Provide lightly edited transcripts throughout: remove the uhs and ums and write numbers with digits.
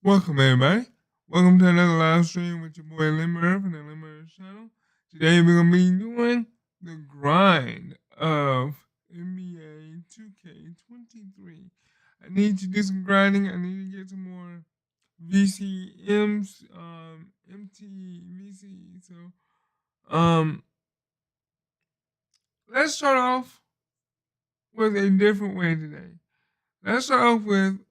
Welcome, everybody. Welcome to another live stream with your boy Limmer from the Limmer channel. Today we're going to be doing the grind of NBA 2K23. I need to do some grinding. I need to get some more VCMs, MTVC. So, let's start off with a different way today. Let's start off with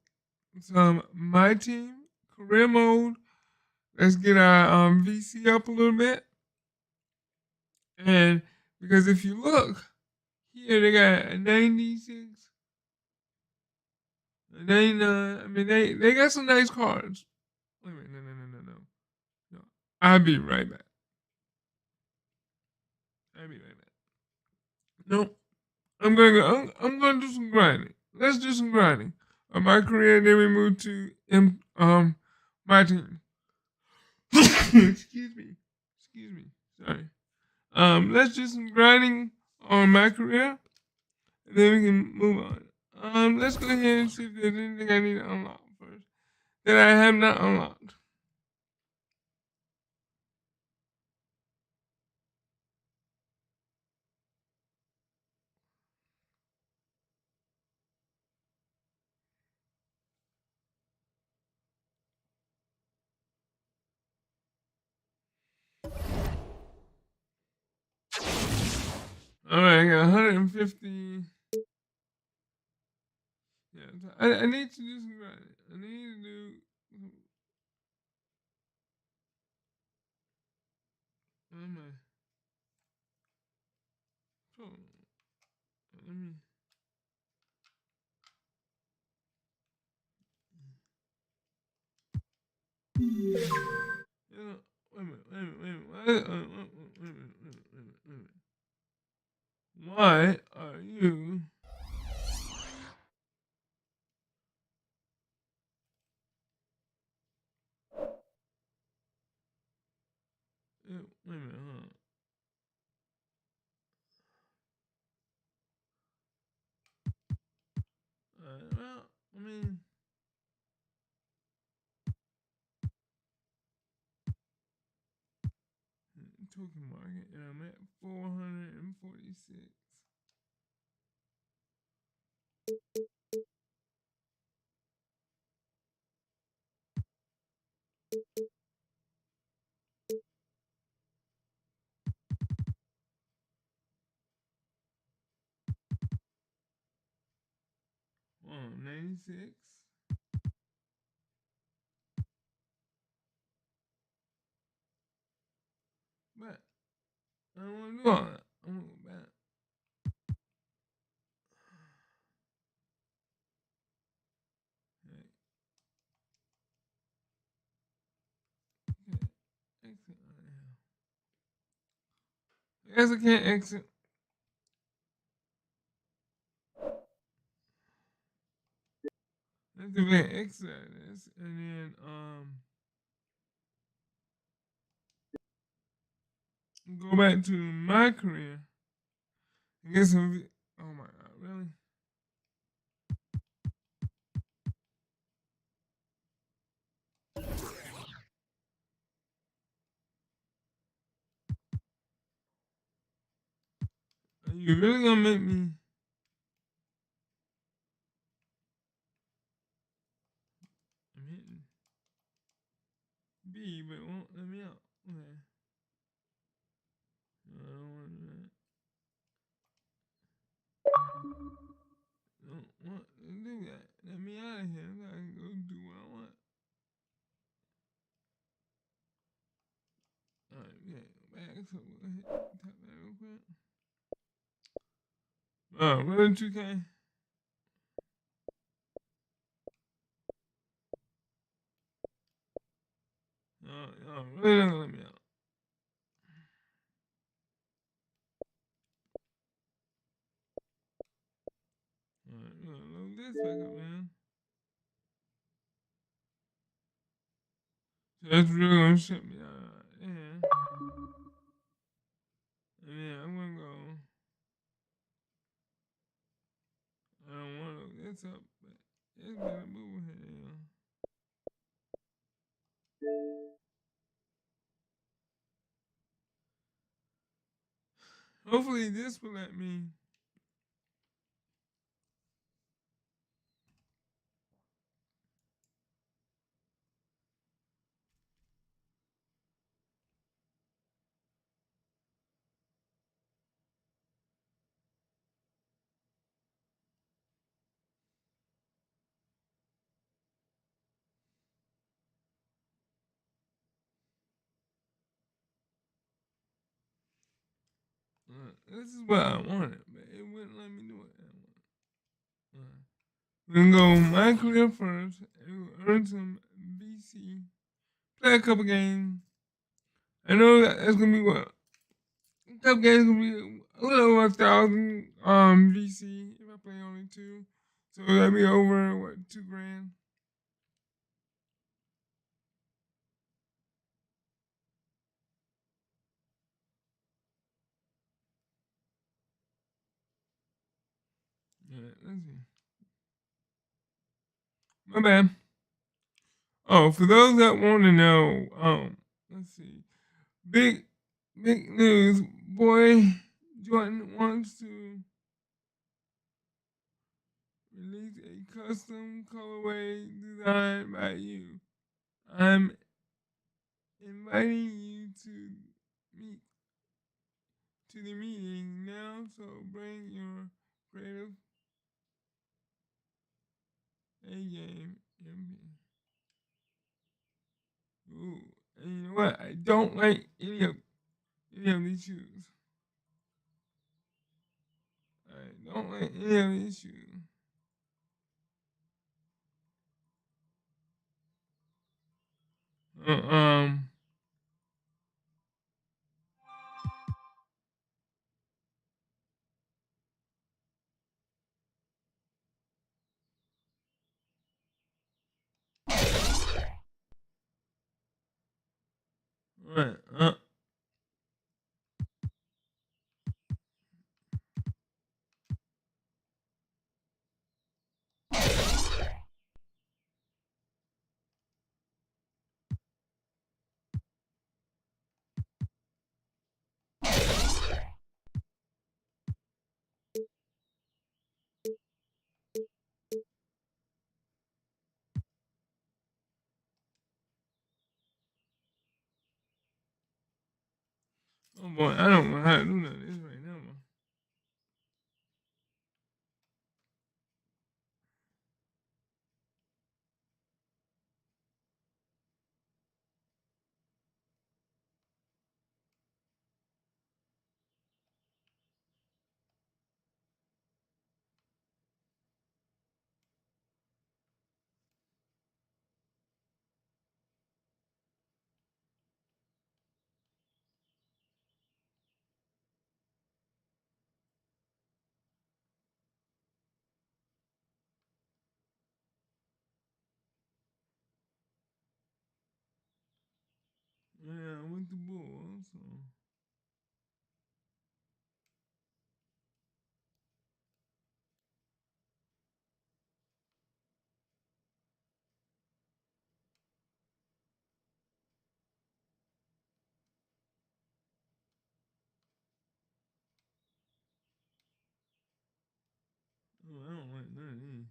some My Team career mode. Let's get our VC up a little bit. And because if you look here, they got a 96, a 99. I mean, they got some nice cards. Wait a minute, no. I'll be right back. No, I'm gonna do some grinding. Let's do some grinding. On my career, then we move to My Team. Excuse me. Sorry. Let's do some grinding on my career, and then we can move on. Let's go ahead and see if there's anything I need to unlock first that I have not unlocked. All right, I got 150. Yeah, I need to do some grinding. I need to do. What am I? Oh, let me. Yeah, wait a minute. Why are you? Wait a minute, hold on. Well, I mean, token market, and I'm at 446. Oh, 96. But I don't want to do all that. I want to go back. Okay. Exit. I guess I can't exit. Let's do an exit out of this, and then go back to my career. I guess some. Oh my god, really? Are you really gonna make me? I'm hitting B, but it won't let me out. Okay. No, I don't want that. Don't want to do that. Let me out of here. I can go do what I want. Alright, yeah, back. So we'll hit tap that real quick. Really 2K? Really not gonna let me out. Alright, we're gonna load this back up, man. So that's really gonna shut me out. Yeah. Yeah, I'm gonna go. I don't wanna load this up, but it's gonna move ahead, you know. Hopefully this will let me. This is what I wanted, but it wouldn't let me do it. We're gonna go my career first and we'll earn some VC. Play a couple games. I know that's gonna be what a couple games gonna be a little over 1,000 VC if I play only two. So that'd be over what $2,000. Alright, let's see. My bad. Oh, for those that want to know, let's see. Big big news. Boy Jordan wants to release a custom colorway designed by you. I'm inviting you meet to the meeting now, so bring your creative A game. Ooh, and you know what? I don't like any of these shoes. I don't like any of these shoes. Uh, um, right, oh boy, I don't know how to do none of this right now. Yeah, I went to Bull, so. Oh, I don't like none of these.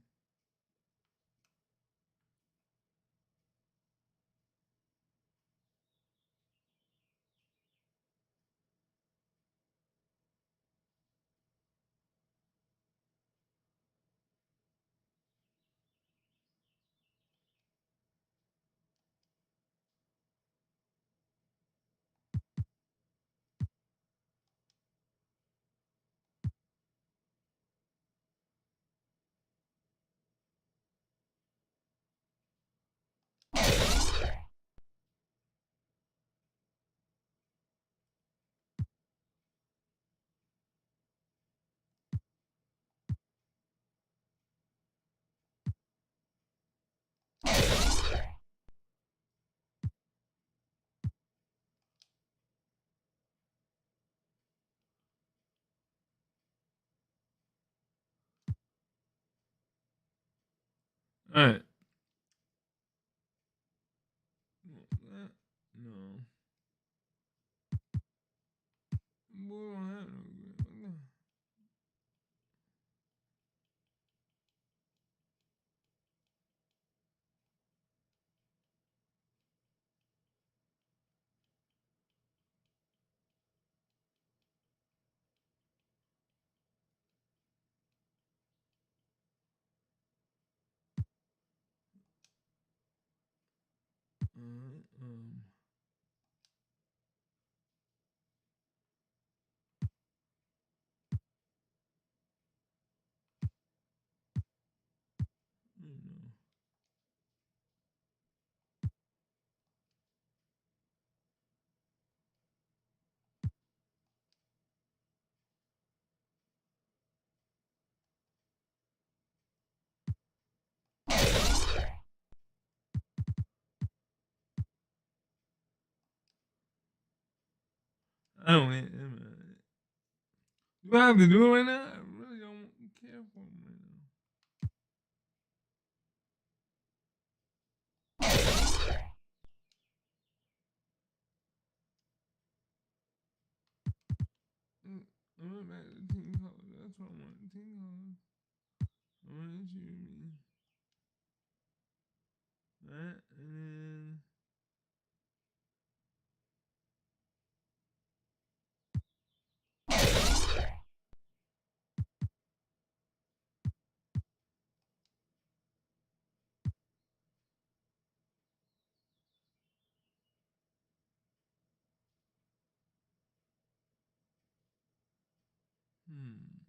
All right. um, I don't know. I don't. Do I have to do it right now? I really don't care for them right now. I went back to team colors. That's what I want. Team colors. I want to choose me. That and then hmm.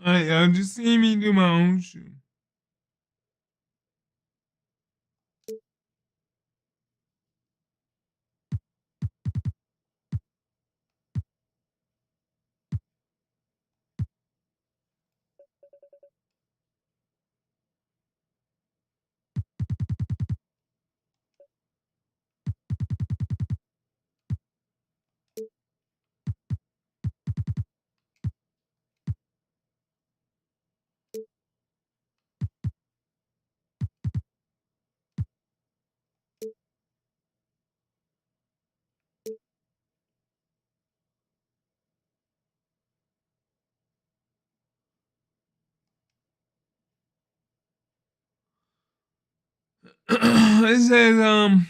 Alright, y'all just see me do my own shoe. It says,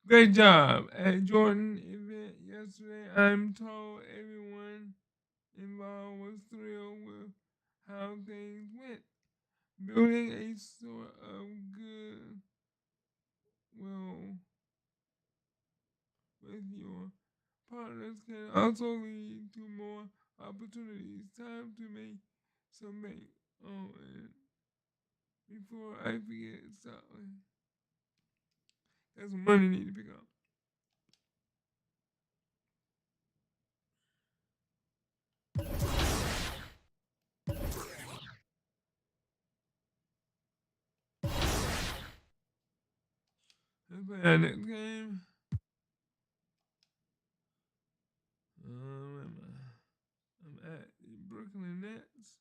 great job at Jordan event yesterday. I'm told everyone involved was thrilled with how things went. Building a sort of good will with your partners can also lead to more opportunities. Time to make some bank. Oh, and before I forget, sorry. That's some money need to pick up. Let's play our next game. Where am I? I'm at the Brooklyn Nets.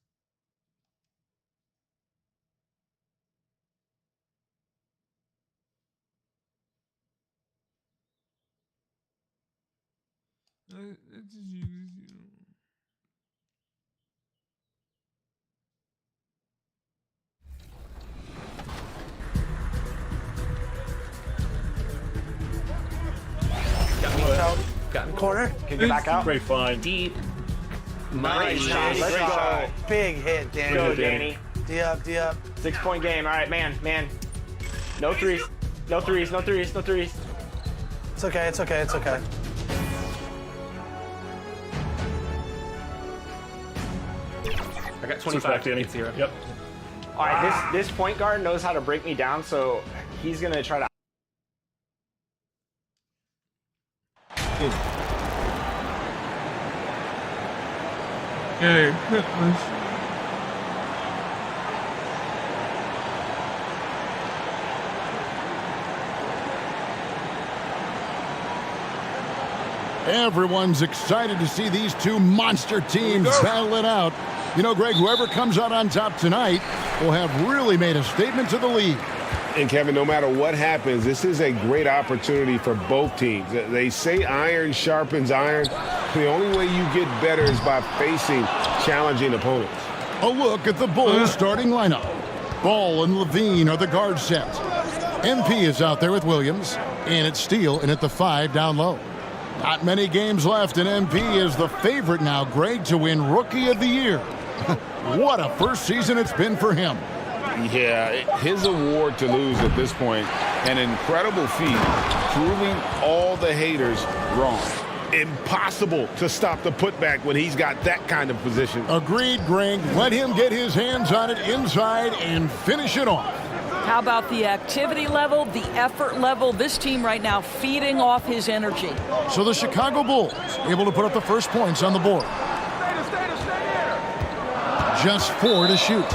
Let's just use this, Got me out. Got in corner. Can you get back out? Great find. Deep. Nice shot. Let's Great go. shot. Big hit, Danny. Go, Danny. D up, D up. 6-point game. All right, man. No threes. No threes. It's okay, it's okay, it's okay. I got 25. Back, Danny. 0. Yep. All right, this point guard knows how to break me down, so he's gonna try to. Okay, quit my shit. Everyone's excited to see these two monster teams battle it out. You know, Greg, whoever comes out on top tonight will have really made a statement to the league. And, Kevin, no matter what happens, this is a great opportunity for both teams. They say iron sharpens iron. The only way you get better is by facing challenging opponents. A look at the Bulls starting lineup. Ball and Levine are the guard set. MP is out there with Williams, and it's Steele and at the 5 down low. Not many games left, and MP is the favorite now, Greg, to win Rookie of the Year. What a first season it's been for him. Yeah, his award to lose at this point, an incredible feat, proving all the haters wrong. Impossible to stop the putback when he's got that kind of position. Agreed, Greg. Let him get his hands on it inside and finish it off. How about the activity level, the effort level? This team right now feeding off his energy. So the Chicago Bulls able to put up the first points on the board. Just 4 to shoot.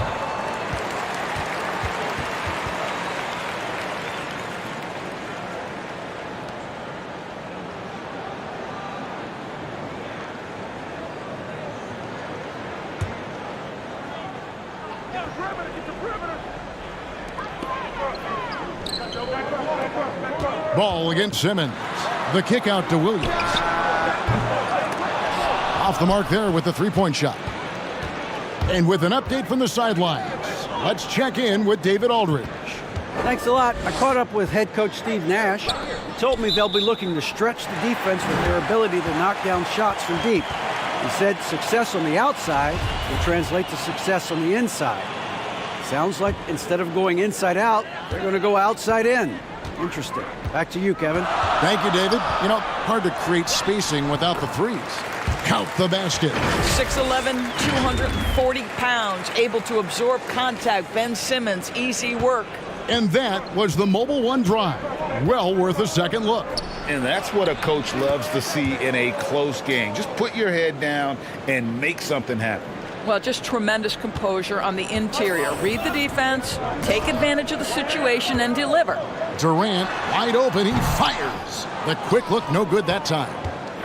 Ball against Simmons. The kick out to Williams. Off the mark there with the three-point shot. And with an update from the sidelines, let's check in with David Aldridge. Thanks a lot. I caught up with head coach Steve Nash. He told me they'll be looking to stretch the defense with their ability to knock down shots from deep. He said success on the outside will translate to success on the inside. Sounds like instead of going inside out, they're going to go outside in. Interesting. Back to you, Kevin. Thank you, David. You know, hard to create spacing without the threes. Count the basket. 6'11", 240 pounds, able to absorb contact. Ben Simmons, easy work. And that was the Mobile One drive. Well worth a second look. And that's what a coach loves to see in a close game. Just put your head down and make something happen. Well, just tremendous composure on the interior. Read the defense, take advantage of the situation, and deliver. Durant, wide open, he fires. The quick look, no good that time.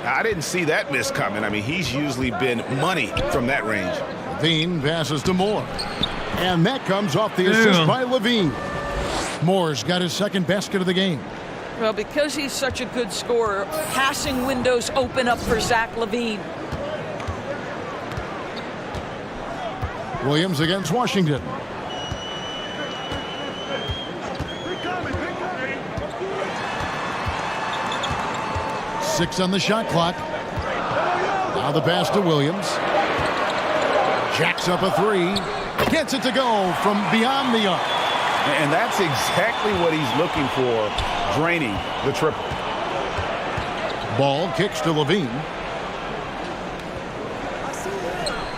I didn't see that miss coming. I mean, he's usually been money from that range. Levine passes to Moore. And that comes off the assist by Levine. Moore's got his second basket of the game. Well, because he's such a good scorer, passing windows open up for Zach LaVine. Williams against Washington. Six on the shot clock. Now the pass to Williams. Jacks up a three. Gets it to go from beyond the arc. And that's exactly what he's looking for, draining the triple. Ball kicks to Levine.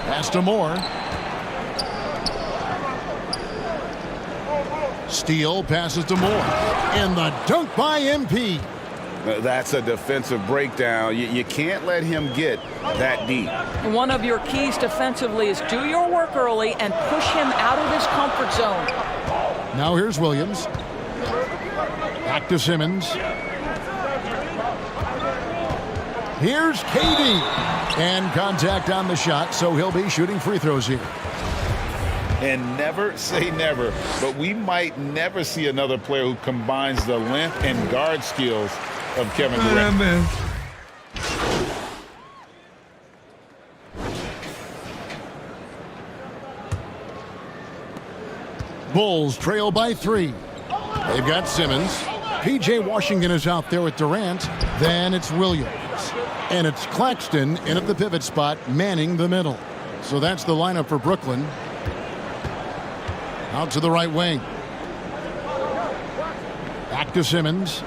Pass to Moore. Steele passes to Moore. And the dunk by MP. That's a defensive breakdown. You can't let him get that deep. One of your keys defensively is do your work early and push him out of his comfort zone. Now here's Williams. Back to Simmons. Here's KD. And contact on the shot, so he'll be shooting free throws here. And never say never, but we might never see another player who combines the length and guard skills of Kevin Durant. Bulls trail by 3. They've got Simmons. P.J. Washington is out there with Durant. Then it's Williams. And it's Claxton in at the pivot spot, manning the middle. So that's the lineup for Brooklyn. Out to the right wing. Back to Simmons.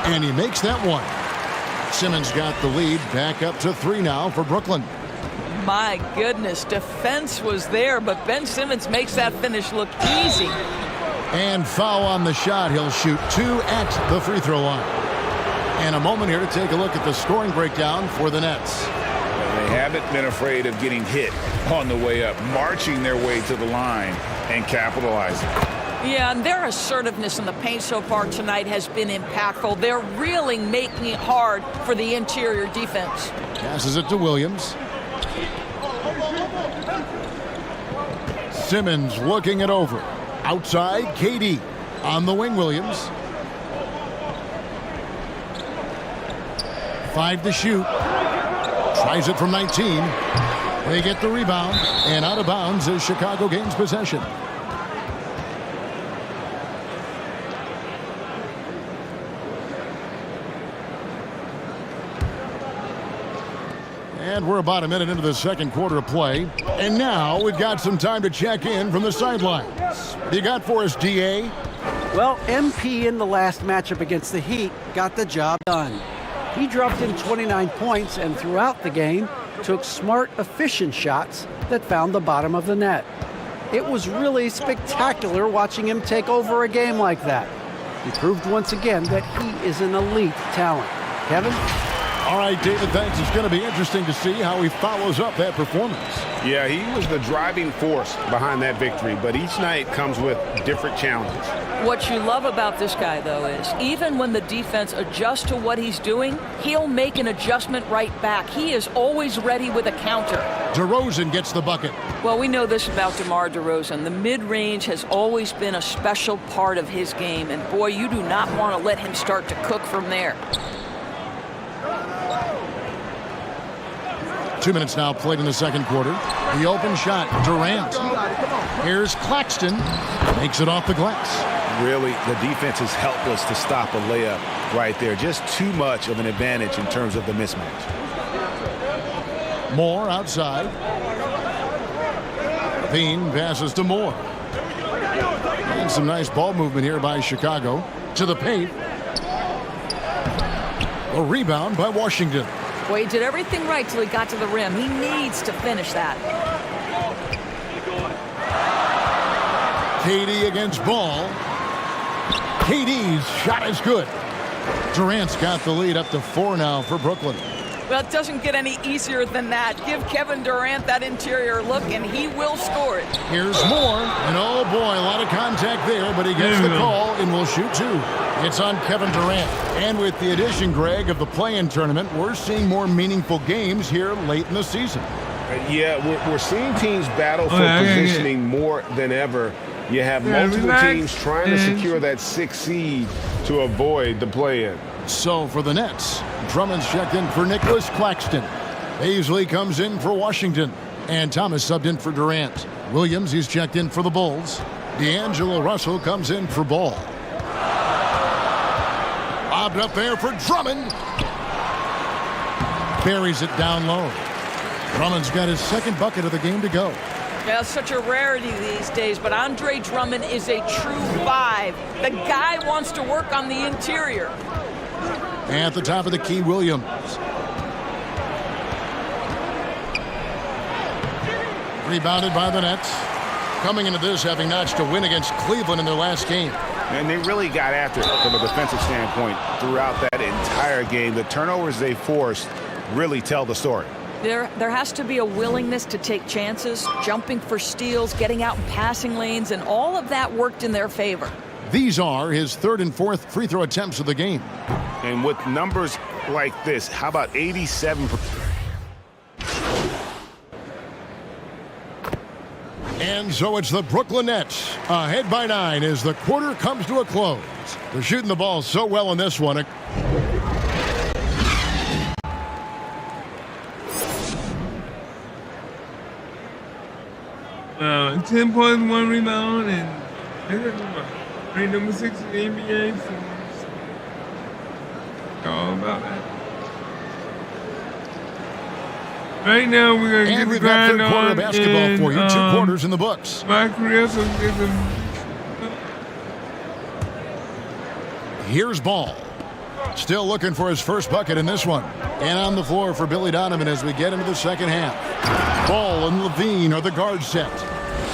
And he makes that one. Simmons got the lead back up to 3 now for Brooklyn. My goodness, defense was there, but Ben Simmons makes that finish look easy. And foul on the shot. He'll shoot 2 at the free throw line. And a moment here to take a look at the scoring breakdown for the Nets. They haven't been afraid of getting hit on the way up, marching their way to the line and capitalizing. Yeah, and their assertiveness in the paint so far tonight has been impactful. They're really making it hard for the interior defense. Passes it to Williams. Simmons looking it over. Outside, KD. On the wing, Williams. 5 to shoot. Tries it from 19. They get the rebound. And out of bounds as Chicago gains possession. And we're about a minute into the second quarter of play. And now we've got some time to check in from the sidelines. What do you got for us, DA? Well, MP in the last matchup against the Heat got the job done. He dropped in 29 points and throughout the game took smart, efficient shots that found the bottom of the net. It was really spectacular watching him take over a game like that. He proved once again that he is an elite talent. Kevin? All right, David, thanks. It's going to be interesting to see how he follows up that performance. Yeah, he was the driving force behind that victory, but each night comes with different challenges. What you love about this guy, though, is even when the defense adjusts to what he's doing, he'll make an adjustment right back. He is always ready with a counter. DeRozan gets the bucket. Well, we know this about DeMar DeRozan. The mid-range has always been a special part of his game, and boy, you do not want to let him start to cook from there. 2 minutes now played in the second quarter. The open shot, Durant. Here's Claxton. Makes it off the glass. Really, the defense is helpless to stop a layup right there. Just too much of an advantage in terms of the mismatch. Moore outside. Levine passes to Moore. And some nice ball movement here by Chicago. To the paint. A rebound by Washington. Well, he did everything right till he got to the rim. He needs to finish that. KD against Ball. KD's shot is good. Durant's got the lead up to 4 now for Brooklyn. Well, it doesn't get any easier than that. Give Kevin Durant that interior look, and he will score it. Here's more. And oh boy, a lot of contact there, but he gets the call and will shoot 2. It's on Kevin Durant. And with the addition, Greg, of the play-in tournament, we're seeing more meaningful games here late in the season. Yeah, we're seeing teams battle for positioning more than ever. You have multiple teams trying to secure that 6th seed to avoid the play-in. So for the Nets, Drummond's checked in for Nicholas Claxton. Paisley comes in for Washington. And Thomas subbed in for Durant. Williams, he's checked in for the Bulls. D'Angelo Russell comes in for Ball. Lobbed up there for Drummond. Buries it down low. Drummond's got his 2nd bucket of the game to go. Yeah, such a rarity these days, but Andre Drummond is a true 5. The guy wants to work on the interior. At the top of the key, Williams. Rebounded by the Nets. Coming into this, having notched a win against Cleveland in their last game. And they really got after it from a defensive standpoint throughout that entire game. The turnovers they forced really tell the story. There has to be a willingness to take chances, jumping for steals, getting out in passing lanes, and all of that worked in their favor. These are his 3rd and 4th free throw attempts of the game. And with numbers like this, how about 87%? And so it's the Brooklyn Nets ahead by 9 as the quarter comes to a close. They're shooting the ball so well in this one. 10 points, 1 rebound, and ranked number 6 in the NBA. So all about that. Right now, we're going to get the grind on. And we've got 3rd quarter basketball for you. 2 quarters in the books. My career, so Here's Ball. Still looking for his 1st bucket in this one. And on the floor for Billy Donovan as we get into the 2nd half. Ball and Levine are the guard set.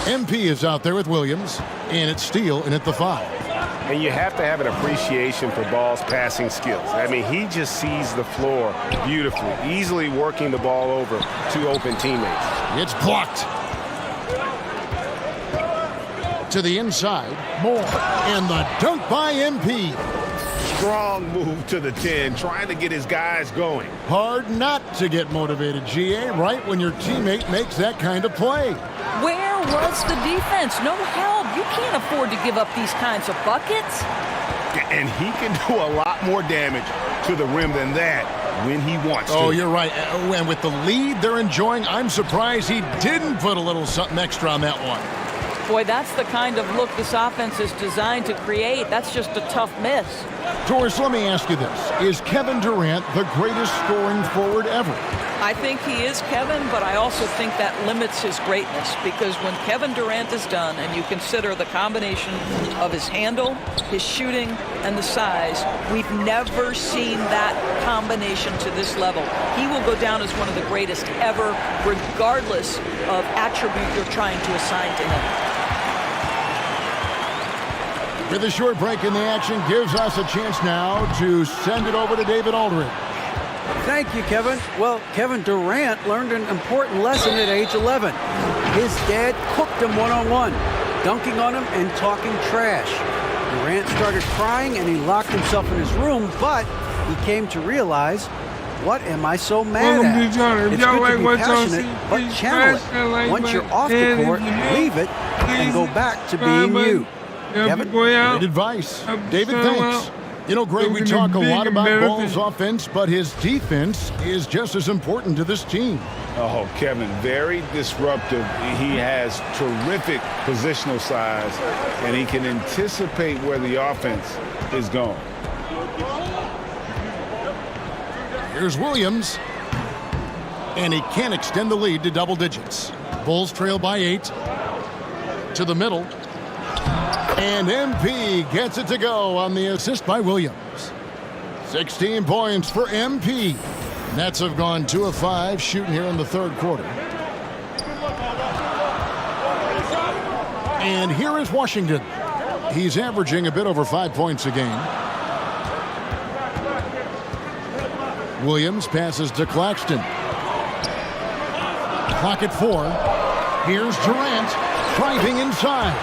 MP is out there with Williams. And it's Steele in at the 5. And you have to have an appreciation for Ball's passing skills. I mean, he just sees the floor beautifully, easily working the ball over to open teammates. It's blocked. To the inside. Moore. And the dunk by MP. Strong move to the 10, trying to get his guys going. Hard not to get motivated, GA, right when your teammate makes that kind of play. Where was the defense? No help. You can't afford to give up these kinds of buckets. And he can do a lot more damage to the rim than that when he wants to. Oh, you're right. And with the lead they're enjoying, I'm surprised he didn't put a little something extra on that one. Boy, that's the kind of look this offense is designed to create. That's just a tough miss. Doris, let me ask you this. Is Kevin Durant the greatest scoring forward ever? I think he is, Kevin, but I also think that limits his greatness because when Kevin Durant is done and you consider the combination of his handle, his shooting, and the size, we've never seen that combination to this level. He will go down as one of the greatest ever, regardless of attribute you're trying to assign to him. With a short break in the action, gives us a chance now to send it over to David Aldridge. Thank you, Kevin. Well, Kevin Durant learned an important lesson at age 11. His dad cooked him one-on-one, dunking on him and talking trash. Durant started crying and he locked himself in his room, but he came to realize, what am I so mad at? It's good to be passionate, but channel it. Once you're off the court, leave it and go back to being you. Kevin? Great advice. David, thanks. You know, Greg, we talk a lot about Ball's offense, but his defense is just as important to this team. Oh, Kevin, very disruptive. He has terrific positional size, and he can anticipate where the offense is going. Here's Williams. And he can't extend the lead to double digits. Bulls trail by 8. To the middle. And MP gets it to go on the assist by Williams. 16 points for MP. Nets have gone 2 of 5 shooting here in the third quarter. And here is Washington. He's averaging a bit over 5 points a game. Williams passes to Claxton. Clock at 4. Here's Durant driving inside.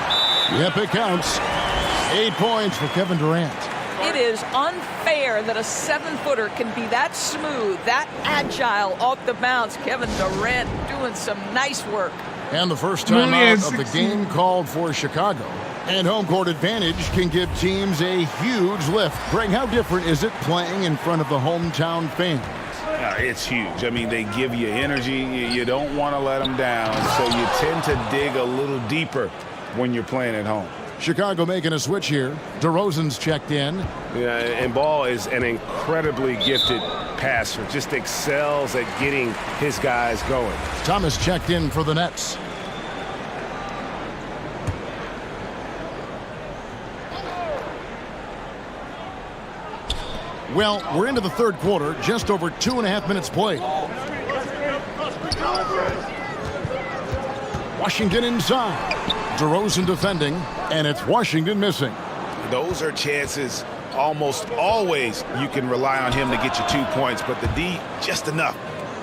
Yep, it counts. 8 points for Kevin Durant. It is unfair that a 7-footer can be that smooth, that agile off the bounce. Kevin Durant doing some nice work. And the first time out of the game called for Chicago. And home court advantage can give teams a huge lift. Greg, how different is it playing in front of the hometown fans? It's huge. I mean, they give you energy. You don't want to let them down, so you tend to dig a little deeper when you're playing at home. Chicago making a switch here. DeRozan's checked in. Yeah, and Ball is an incredibly gifted passer. Just excels at getting his guys going. Thomas checked in for the Nets. Well, we're into the third quarter, just over 2.5 minutes played. Washington inside. DeRozan defending, and it's Washington missing. Those are chances almost always you can rely on him to get you 2 points, but the D just enough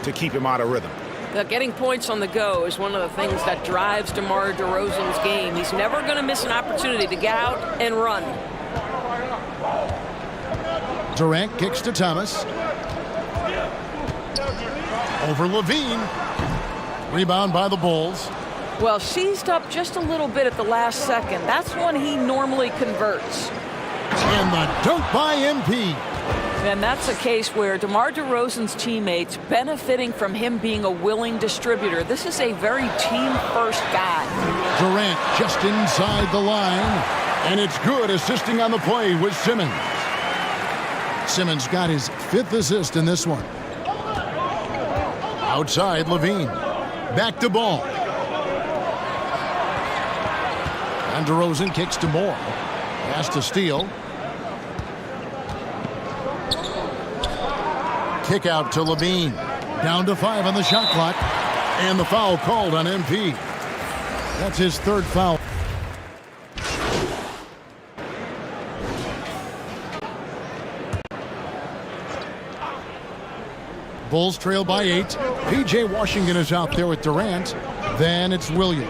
to keep him out of rhythm. Now, getting points on the go is one of the things that drives DeMar DeRozan's game. He's never going to miss an opportunity to get out and run. Durant kicks to Thomas. Over Levine. Rebound by the Bulls. Well, seized up just a little bit at the last second. That's when he normally converts. And the dunk by MP. And that's a case where DeMar DeRozan's teammates benefiting from him being a willing distributor. This is a very team-first guy. Durant just inside the line. And it's good, assisting on the play with Simmons. Simmons got his 5th assist in this one. Outside, Levine. Back to Ball. And DeRozan kicks to Moore. Pass to Steele. Kick out to Levine. Down to 5 on the shot clock. And the foul called on MP. That's his 3rd foul. Bulls trail by 8. P.J. Washington is out there with Durant. Then it's Williams.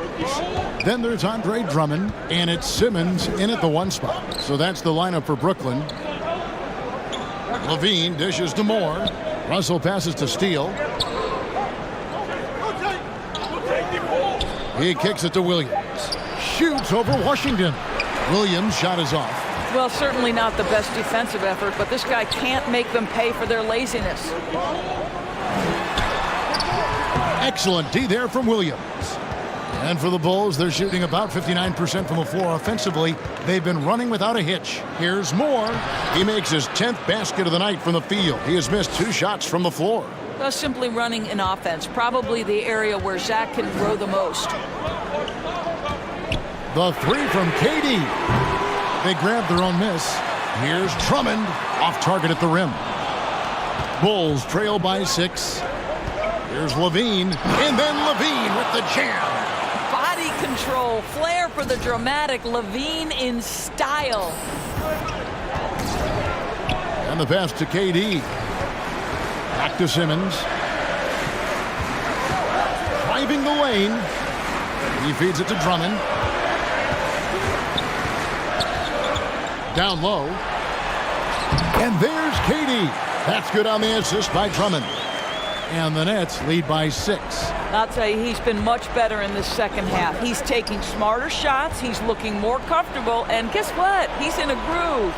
Then there's Andre Drummond. And it's Simmons in at the 1 spot. So that's the lineup for Brooklyn. Levine dishes to Moore. Russell passes to Steele. He kicks it to Williams. Shoots over Washington. Williams' shot is off. Well, certainly not the best defensive effort, but this guy can't make them pay for their laziness. Excellent D there from Williams. And for the Bulls, they're shooting about 59% from the floor offensively. They've been running without a hitch. Here's Moore. He makes his 10th basket of the night from the field. He has missed 2 shots from the floor. Well, simply running an offense, probably the area where Zach can grow the most. The 3 from KD. They grab their own miss. Here's Drummond, off target at the rim. Bulls trail by 6. Here's Levine, and then Levine with the jam. Body control, flair for the dramatic. Levine in style. And the pass to KD. Back to Simmons. Driving the lane. He feeds it to Drummond. Down low. And there's KD. That's good on the assist by Drummond. And the Nets lead by 6. I'll tell you, he's been much better in this second half. He's taking smarter shots. He's looking more comfortable. And guess what? He's in a groove.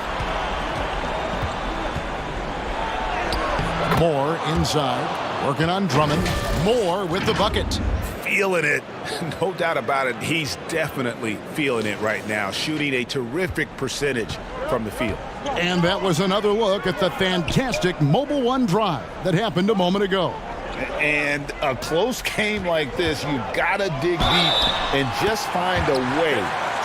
Moore inside. Working on Drummond. Moore with the bucket. Feeling it. No doubt about it. He's definitely feeling it right now. Shooting a terrific percentage from the field. And that was another look at the fantastic Mobile One drive that happened a moment ago. And a close game like this, you've got to dig deep and just find a way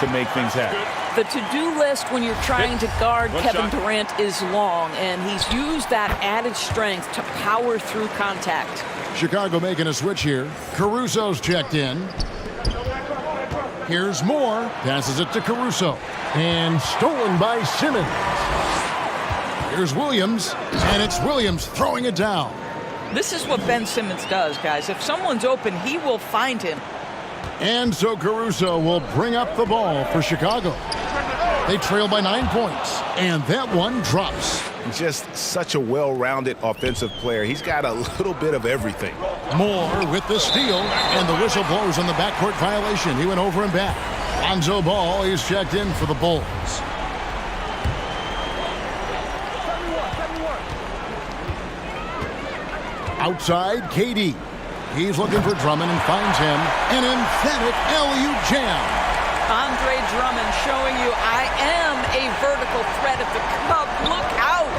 to make things happen. The to-do list when you're trying to guard Kevin Durant is long, and he's used that added strength to power through contact. Chicago making a switch here. Caruso's checked in. Here's Moore. Passes it to Caruso. And stolen by Simmons. Here's Williams. And it's Williams throwing it down. This is what Ben Simmons does, guys. If someone's open, he will find him. And so Caruso will bring up the ball for Chicago. They trail by 9 points. And that one drops. Just such a well-rounded offensive player. He's got a little bit of everything. Moore with the steal, and the whistle blows on the backcourt violation. He went over and back. Lonzo Ball is checked in for the Bulls. Outside, KD. He's looking for Drummond and finds him. An emphatic LU jam. Andre Drummond showing you I am a vertical threat at the cup. Look out.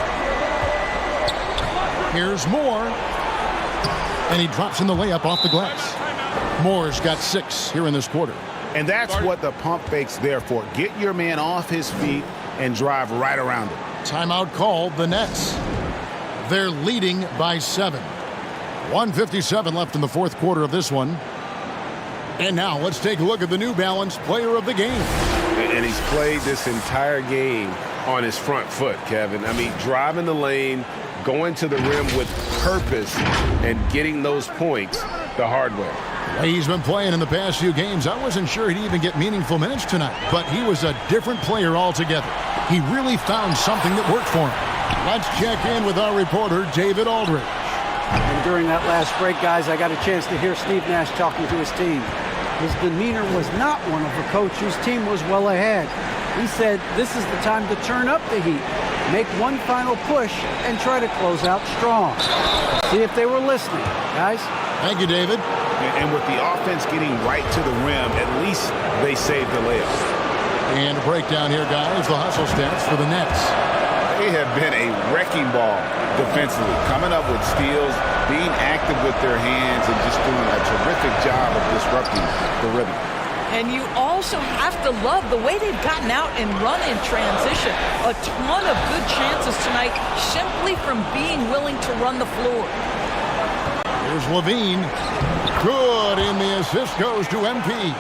Here's Moore. And he drops in the layup off the glass. Moore's got 6 here in this quarter. And that's what the pump fake's there for. Get your man off his feet and drive right around him. Timeout called, the Nets. They're leading by 7. 1:57 left in the fourth quarter of this one. And now let's take a look at the New Balance player of the game. And he's played this entire game on his front foot, Kevin. I mean, driving the lane, going to the rim with purpose, and getting those points the hard way. The way he's been playing in the past few games, I wasn't sure he'd even get meaningful minutes tonight, but he was a different player altogether. He really found something that worked for him. Let's check in with our reporter, David Aldridge. And during that last break, guys, I got a chance to hear Steve Nash talking to his team. His demeanor was not one of a coach whose team was well ahead. He said this is the time to turn up the heat, make one final push, and try to close out strong. See if they were listening, guys. Thank you, David. And with the offense getting right to the rim, at least they saved the layup. And a breakdown here, guys, the hustle stats for the Nets. They have been a wrecking ball defensively, coming up with steals, being active with their hands, and just doing a terrific job of disrupting the rhythm. And you also have to love the way they've gotten out and run in transition. A ton of good chances tonight simply from being willing to run the floor. Here's Levine. Good, and the assist goes to MP.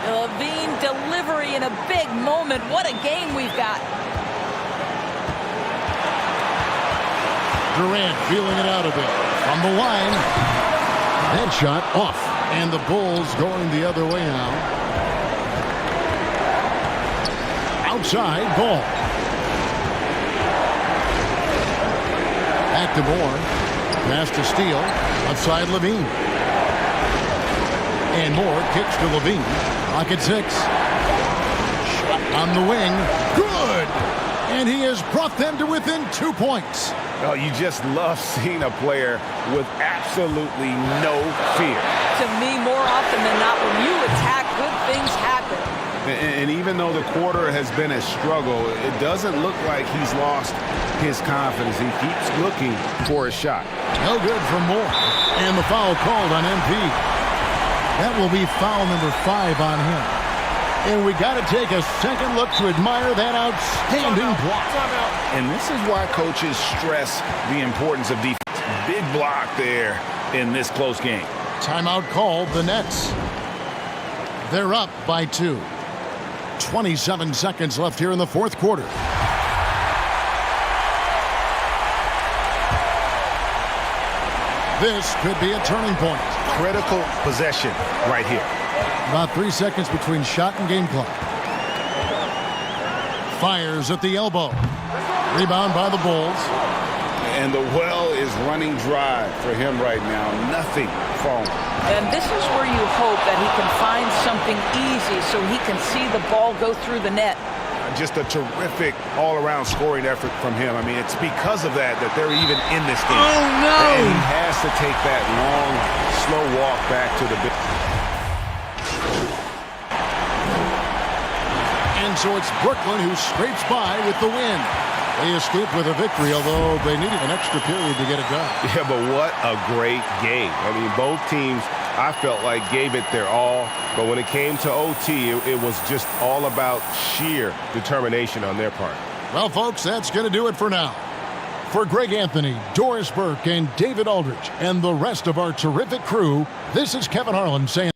Levine delivery in a big moment. What a game we've got. Durant feeling it out a bit. From the line. That shot off. And the Bulls going the other way now. Outside, Ball. Back to Moore. Pass to Steele. Outside Levine. And Moore kicks to Levine. Pocket 6. Shot on the wing. Good! And he has brought them to within 2 points. Oh, you just love seeing a player with absolutely no fear. To me, more often than not, when you attack, good things happen. And even though the quarter has been a struggle, it doesn't look like he's lost his confidence. He keeps looking for a shot. No good from Moore. And the foul called on MP. That will be foul number 5 on him. And we got to take a second look to admire that outstanding block. And this is why coaches stress the importance of defense. Big block there in this close game. Timeout called, the Nets. They're up by 2. 27 seconds left here in the fourth quarter. This could be a turning point. Critical possession right here. About 3 seconds between shot and game clock. Fires at the elbow. Rebound by the Bulls. And the well is running dry for him right now. Nothing falling. And this is where you hope that he can find something easy so he can see the ball go through the net. Just a terrific all-around scoring effort from him. I mean, it's because of that they're even in this game. Oh, no! And he has to take that long, slow walk back to the big. And so it's Brooklyn who scrapes by with the win. They escape with a victory, although they needed an extra period to get it done. Yeah, but what a great game. I mean, both teams I felt like gave it their all. But when it came to OT, it was just all about sheer determination on their part. Well, folks, that's going to do it for now. For Greg Anthony, Doris Burke, and David Aldridge, and the rest of our terrific crew, this is Kevin Harlan saying,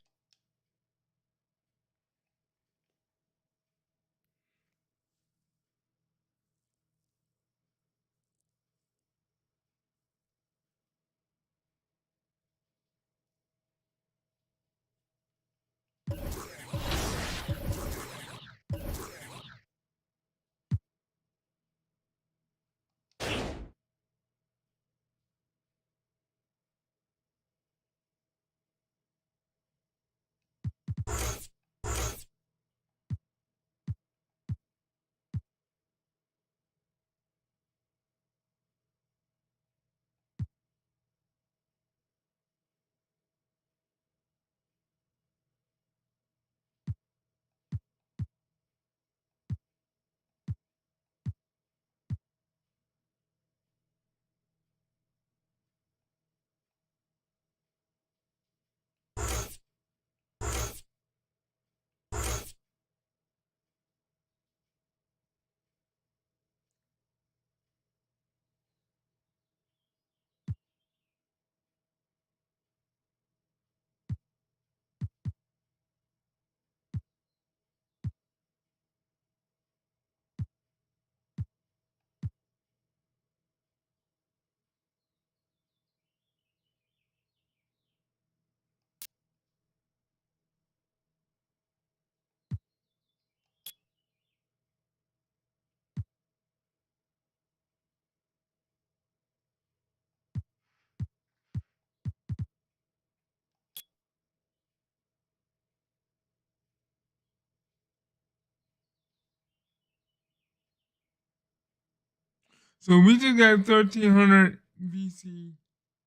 So we just got 1,300 VC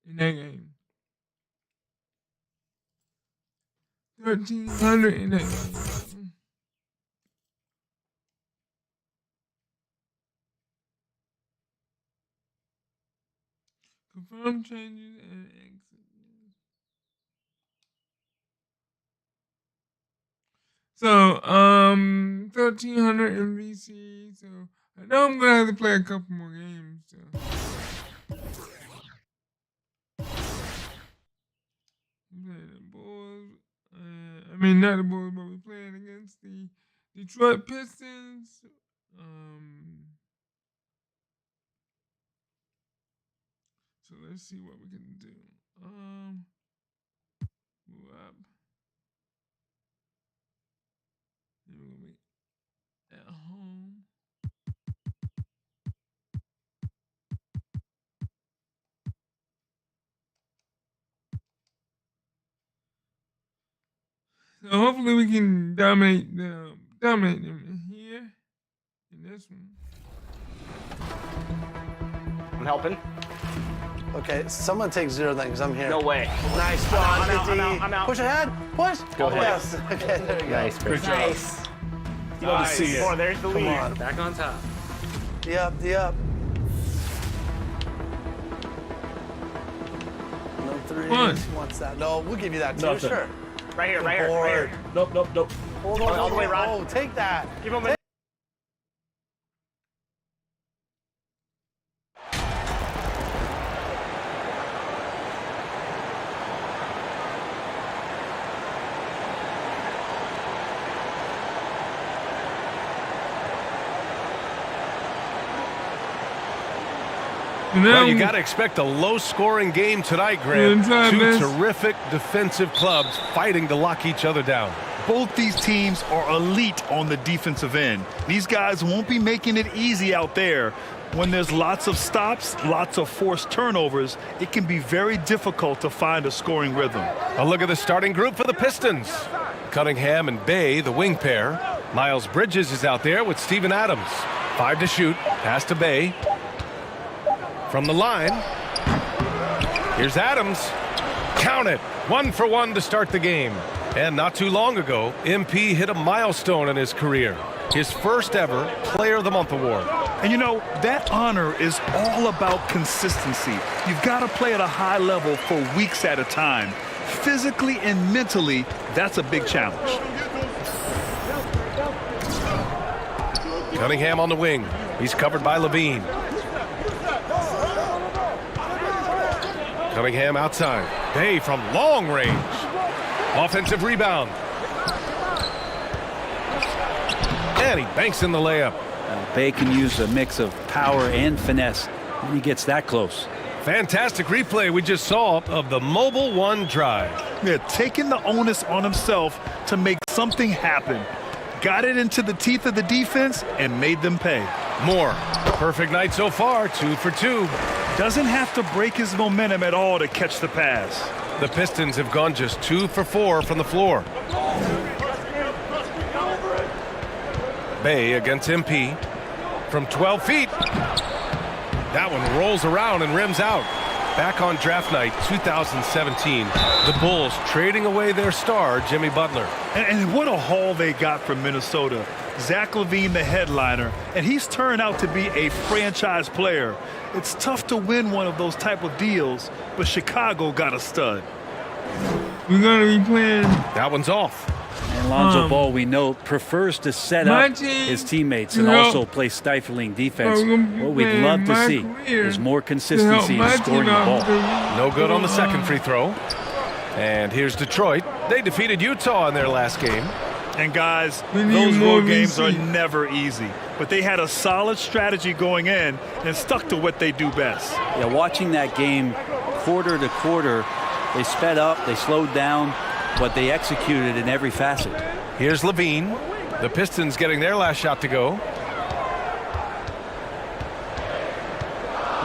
in that game. 1,300 in that game. Confirm changes and exit. So 1,300 in VC. So I know I'm gonna have to play a couple more games. So. The Bulls. I mean, not the Bulls, but we're playing against the Detroit Pistons. So let's see what we can do. Move up. And we're gonna be at home. So hopefully we can dominate them in here, in this one. I'm helping. Okay, someone take 0 then, because I'm here. No way. Nice job. I'm out. Push ahead. Push. Go ahead. Yes. Okay, there you go. Nice, Chris. Nice. Love to see it. Oh, there's the lead. On. Back on top. D up. No threes. One. Wants that? No, we'll give you that too. Nothing. Sure. Right here, right here. Nope. Hold all the way, Ron. Oh, take that. Give him a Well, you got to expect a low-scoring game tonight, Graham. Two terrific defensive clubs fighting to lock each other down. Both these teams are elite on the defensive end. These guys won't be making it easy out there. When there's lots of stops, lots of forced turnovers, it can be very difficult to find a scoring rhythm. A look at the starting group for the Pistons. Cunningham and Bay, the wing pair. Miles Bridges is out there with Steven Adams. 5 to shoot. Pass to Bay. From the line, here's Adams. Count it. 1 for 1 to start the game. And not too long ago, MP hit a milestone in his career. His first ever Player of the Month award. And you know, that honor is all about consistency. You've got to play at a high level for weeks at a time. physically and mentally, that's a big challenge. Cunningham on the wing. He's covered by Levine. Cunningham outside. Bay from long range. Offensive rebound. And he banks in the layup. Bay can use a mix of power and finesse when he gets that close. Fantastic replay we just saw of the Mobile One drive. Yeah, taking the onus on himself to make something happen. Got it into the teeth of the defense and made them pay. Moore, perfect night so far, 2 for 2. Doesn't have to break his momentum at all to catch the pass. The Pistons have gone just 2 for 4 from the floor. Bay against MP from 12 feet. That one rolls around and rims out. Back on draft night 2017, the Bulls trading away their star, Jimmy Butler. And what a haul they got from Minnesota. Zach LaVine, the headliner, and he's turned out to be a franchise player. It's tough to win one of those type of deals, but Chicago got a stud. We're going to be playing. That one's off. And Lonzo Ball, we know, prefers to set up his teammates and also play stifling defense. What we'd love to see is more consistency in scoring the ball. No good on the second free throw. And here's Detroit. They defeated Utah in their last game. And guys, those road games are never easy. But they had a solid strategy going in and stuck to what they do best. Yeah, watching that game quarter to quarter, they sped up, they slowed down, but they executed in every facet. Here's Levine. The Pistons getting their last shot to go.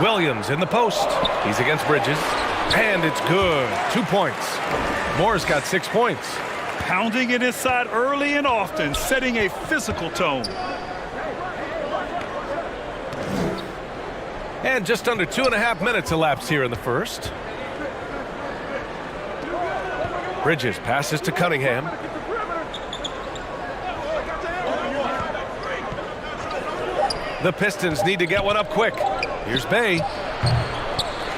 Williams in the post. He's against Bridges. And it's good. 2 points. Moore's got 6 points. Pounding it inside early and often, setting a physical tone. And just under 2.5 minutes elapsed here in the first. Bridges passes to Cunningham. The Pistons need to get one up quick. Here's Bay.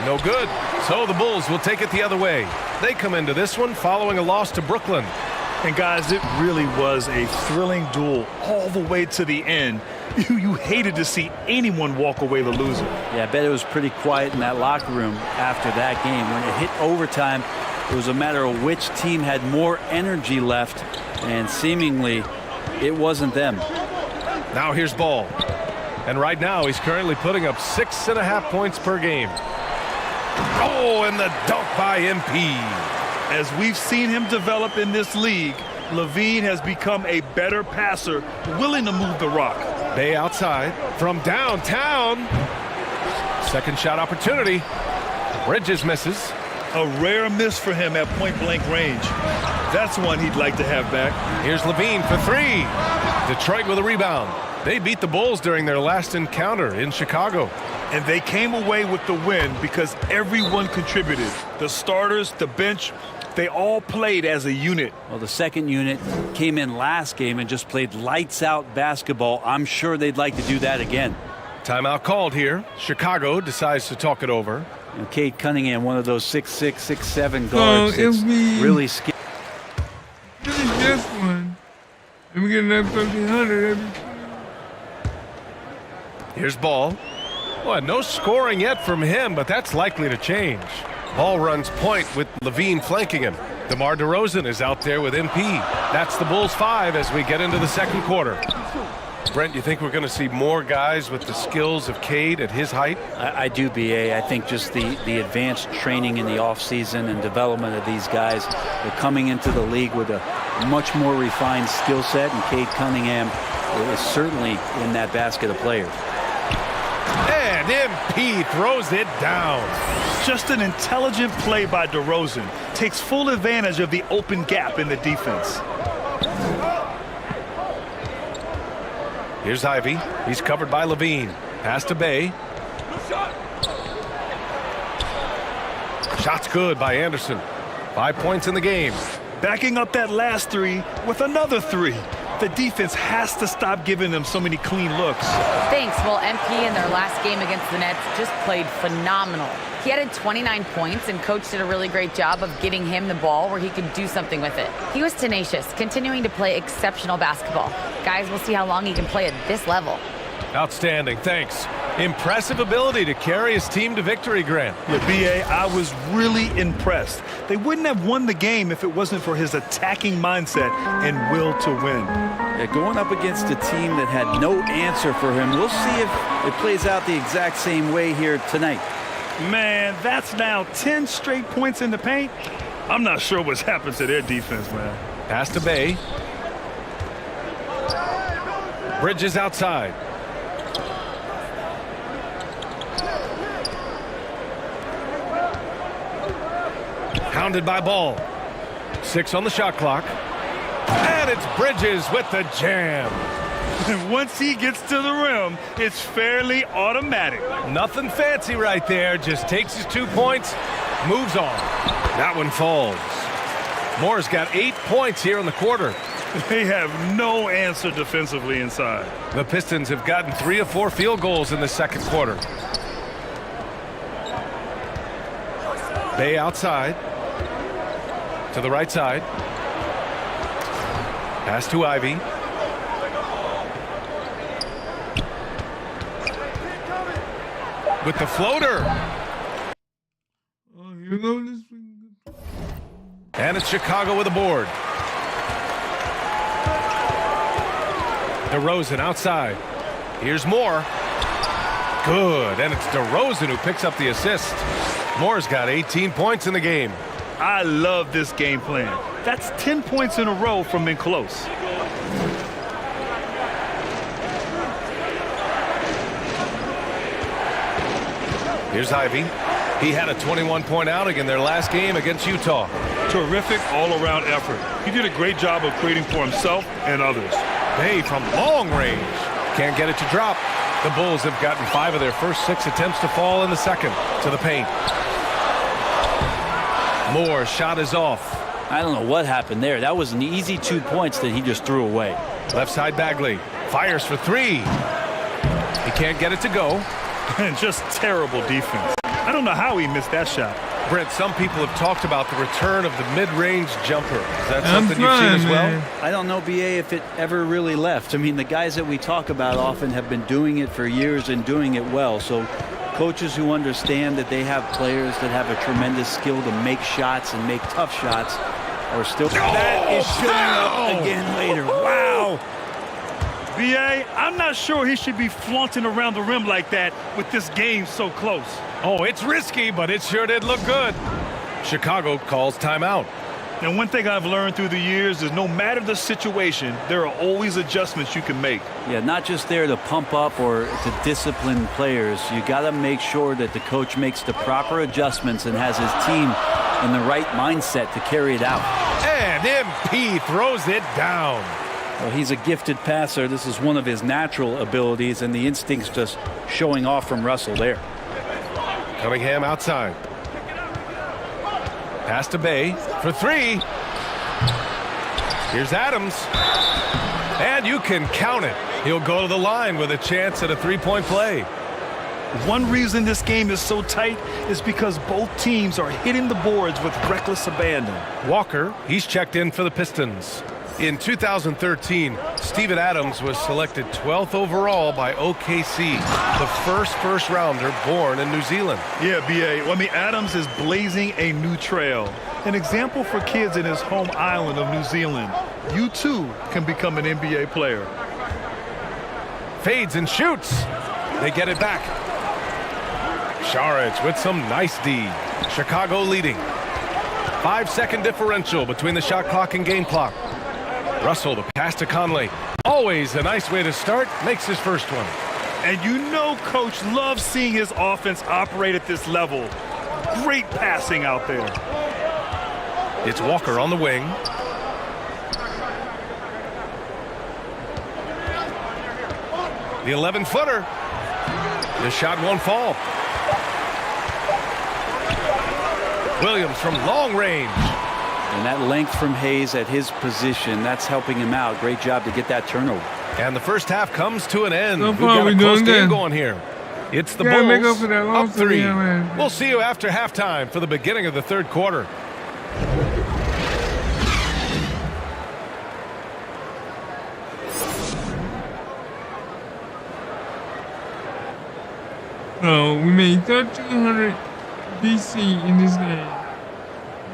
No good. So the Bulls will take it the other way. They come into this one following a loss to Brooklyn. And guys, it really was a thrilling duel all the way to the end. You hated to see anyone walk away the loser. Yeah, I bet it was pretty quiet in that locker room after that game. When it hit overtime, it was a matter of which team had more energy left, and seemingly it wasn't them. Now here's Ball. And right now he's currently putting up 6.5 points per game. Oh, and the dunk by MP. As we've seen him develop in this league, LaVine has become a better passer, willing to move the rock. Bay outside from downtown. Second shot opportunity. Bridges misses. A rare miss for him at point-blank range. That's one he'd like to have back. Here's Levine for 3. Detroit with a rebound. They beat the Bulls during their last encounter in Chicago. And they came away with the win because everyone contributed. The starters, the bench, they all played as a unit. Well, the second unit came in last game and just played lights-out basketball. I'm sure they'd like to do that again. Timeout called here. Chicago decides to talk it over. And Cade Cunningham, one of those 6'6", 6'7" guards, that's really skilled. Finish this one. And we get another 1,300 every. Here's Ball. Well, no scoring yet from him, but that's likely to change. Ball runs point with Levine flanking him. DeMar DeRozan is out there with MP. That's the Bulls 5 as we get into the second quarter. Brent, you think we're going to see more guys with the skills of Cade at his height? I do, B.A. I think just the advanced training in the offseason and development of these guys. They're coming into the league with a much more refined skill set, and Cade Cunningham is certainly in that basket of players. And MP throws it down. Just an intelligent play by DeRozan. Takes full advantage of the open gap in the defense. Here's Ivy. He's covered by Levine. Pass to Bay. Shot's good by Anderson. 5 points in the game. Backing up that last 3 with another 3. The defense has to stop giving them so many clean looks. Thanks. Well, MP in their last game against the Nets just played phenomenal. He added 29 points, and coach did a really great job of getting him the ball where he could do something with it. He was tenacious, continuing to play exceptional basketball. Guys, we'll see how long he can play at this level. Outstanding. Thanks. Impressive ability to carry his team to victory, Grant. Yeah, B.A., I was really impressed. They wouldn't have won the game if it wasn't for his attacking mindset and will to win. Yeah, going up against a team that had no answer for him, we'll see if it plays out the exact same way here tonight. Man, that's now 10 straight points in the paint. I'm not sure what's happened to their defense, man. Pass to Bay. Bridges outside. Hounded by Ball. 6 on the shot clock. And it's Bridges with the jam. And once he gets to the rim, it's fairly automatic. Nothing fancy right there. Just takes his 2 points, moves on. That one falls. Moore's got 8 points here in the quarter. They have no answer defensively inside. The Pistons have gotten 3 of 4 field goals in the second quarter. Bay outside. To the right side. Pass to Ivy. With the floater. Oh, here goes this. And it's Chicago with a board. DeRozan outside. Here's Moore. Good. And it's DeRozan who picks up the assist. Moore's got 18 points in the game. I love this game plan. That's 10 points in a row from in close. Here's Ivy. He had a 21-point outing in their last game against Utah. Terrific all-around effort. He did a great job of creating for himself and others. Bay from long range. Can't get it to drop. The Bulls have gotten 5 of their first 6 attempts to fall in the second. To the paint. Moore's shot is off. I don't know what happened there. That was an easy 2 points that he just threw away. Left side Bagley. Fires for 3. He can't get it to go. And just terrible defense. I don't know how he missed that shot. Brent, some people have talked about the return of the mid-range jumper. Is that something you've seen as well? I don't know, BA, if it ever really left. I mean, the guys that we talk about often have been doing it for years and doing it well. So coaches who understand that they have players that have a tremendous skill to make shots and make tough shots are still... That is showing up again later. Wow. B.A., I'm not sure he should be flaunting around the rim like that with this game so close. Oh, it's risky, but it sure did look good. Chicago calls timeout. And one thing I've learned through the years is no matter the situation, there are always adjustments you can make. Yeah, not just there to pump up or to discipline players. You got to make sure that the coach makes the proper adjustments and has his team in the right mindset to carry it out. And MP throws it down. Well, he's a gifted passer. This is one of his natural abilities, and the instincts just showing off from Russell there. Cunningham outside. Pass to Bay for 3. Here's Adams. And you can count it. He'll go to the line with a chance at a 3-point play. One reason this game is so tight is because both teams are hitting the boards with reckless abandon. Walker, he's checked in for the Pistons. In 2013, Steven Adams was selected 12th overall by OKC, the first rounder born in New Zealand. Yeah, B.A. Well, I mean, Adams is blazing a new trail. An example for kids in his home island of New Zealand. You, too, can become an NBA player. Fades and shoots. They get it back. Šarić with some nice D. Chicago leading. 5-second differential between the shot clock and game clock. Russell, the pass to Conley. Always a nice way to start. Makes his first one. And you know Coach loves seeing his offense operate at this level. Great passing out there. It's Walker on the wing. The 11-footer. The shot won't fall. Williams from long range. And that length from Hayes at his position, that's helping him out. Great job to get that turnover. And the first half comes to an end. So We've far, got a we're close doing game good. going here. It's the Yeah, make up Bulls for that loss up that we 3. had. We'll see you after halftime for the beginning of the third quarter. So we made 1,300 BC in this game.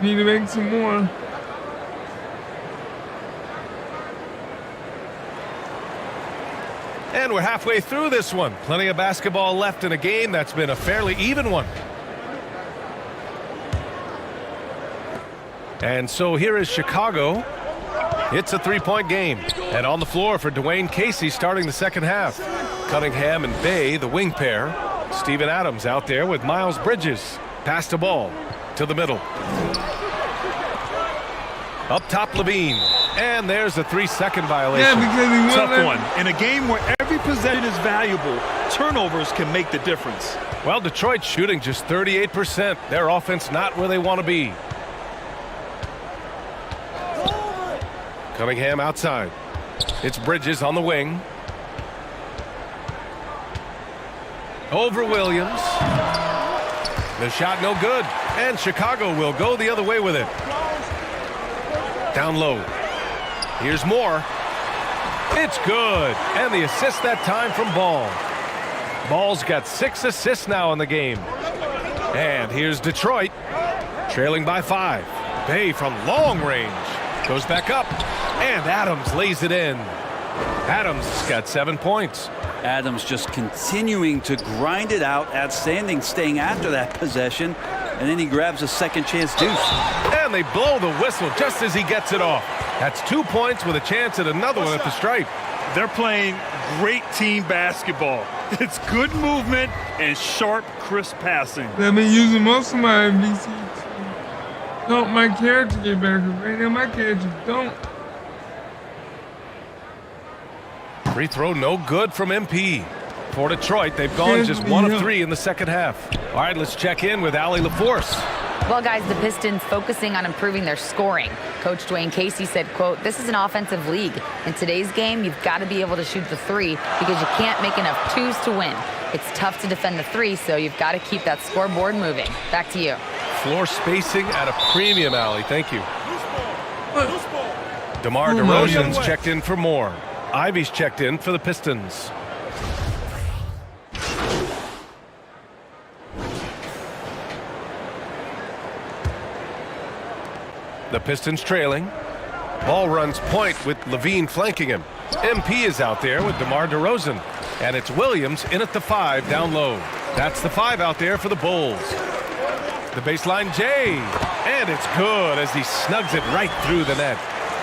We need to make some more. And we're halfway through this one. Plenty of basketball left in a game that's been a fairly even one. And so here is Chicago. It's a three-point game. And on the floor for Dwayne Casey starting the second half. Cunningham and Bay, the wing pair. Steven Adams out there with Miles Bridges. Pass the ball to the middle. Up top, Levine. And there's a 3-second violation. Yeah, because he won't Tough one. In a game where every possession is valuable, turnovers can make the difference. Well, Detroit's shooting just 38%. Their offense not where they want to be. Cunningham outside. It's Bridges on the wing. Over Williams. The shot no good. And Chicago will go the other way with it. Down low. Here's Moore. It's good. And the assist that time from Ball. Ball's got 6 assists now in the game. And here's Detroit. Trailing by 5. Bay from long range. Goes back up. And Adams lays it in. Adams got 7 points. Adams just continuing to grind it out. Outstanding staying after that possession. And then he grabs a second chance deuce. And they blow the whistle just as he gets it off. That's 2 points with a chance at another one at the stripe. They're playing great team basketball. It's good movement and sharp, crisp passing. I've been using most of my VC to help my character get better, because right now my character don't. Free throw no good from MP. For Detroit, they've gone just 1 of 3 in the second half. All right, let's check in with Allie LaForce. Well, guys, the Pistons focusing on improving their scoring. Coach Dwayne Casey said, quote, "This is an offensive league. In today's game, you've got to be able to shoot the 3 because you can't make enough 2s to win. It's tough to defend the 3, so you've got to keep that scoreboard moving." Back to you. Floor spacing at a premium, Allie. Thank you. DeMar DeRozan's checked in for more. Ivy's checked in for the Pistons. The Pistons trailing. Ball runs point with Levine flanking him. MP is out there with DeMar DeRozan. And it's Williams in at the 5 down low. That's the 5 out there for the Bulls. The baseline J. And it's good as he snugs it right through the net.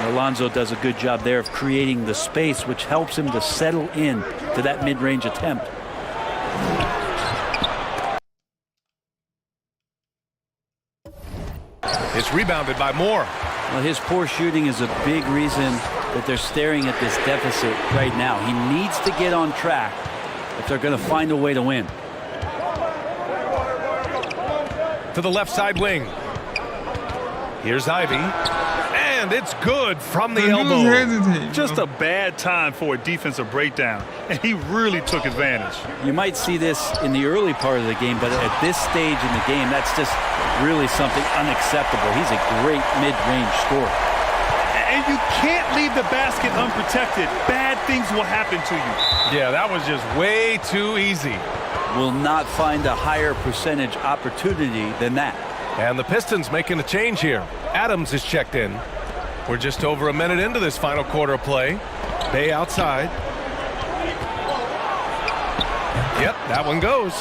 Alonzo does a good job there of creating the space, which helps him to settle in to that mid-range attempt. It's rebounded by Moore. Well, his poor shooting is a big reason that they're staring at this deficit right now. He needs to get on track if they're going to find a way to win. To the left side wing. Here's Ivy. And it's good from the elbow. Just a bad time for a defensive breakdown, and he really took advantage. You might see this in the early part of the game, but at this stage in the game, that's just really something unacceptable. He's a great mid-range scorer. And you can't leave the basket unprotected. Bad things will happen to you. Yeah, that was just way too easy. Will not find a higher percentage opportunity than that. And the Pistons making a change here. Adams is checked in. We're just over a minute into this final quarter of play. Bay outside. Yep, that one goes.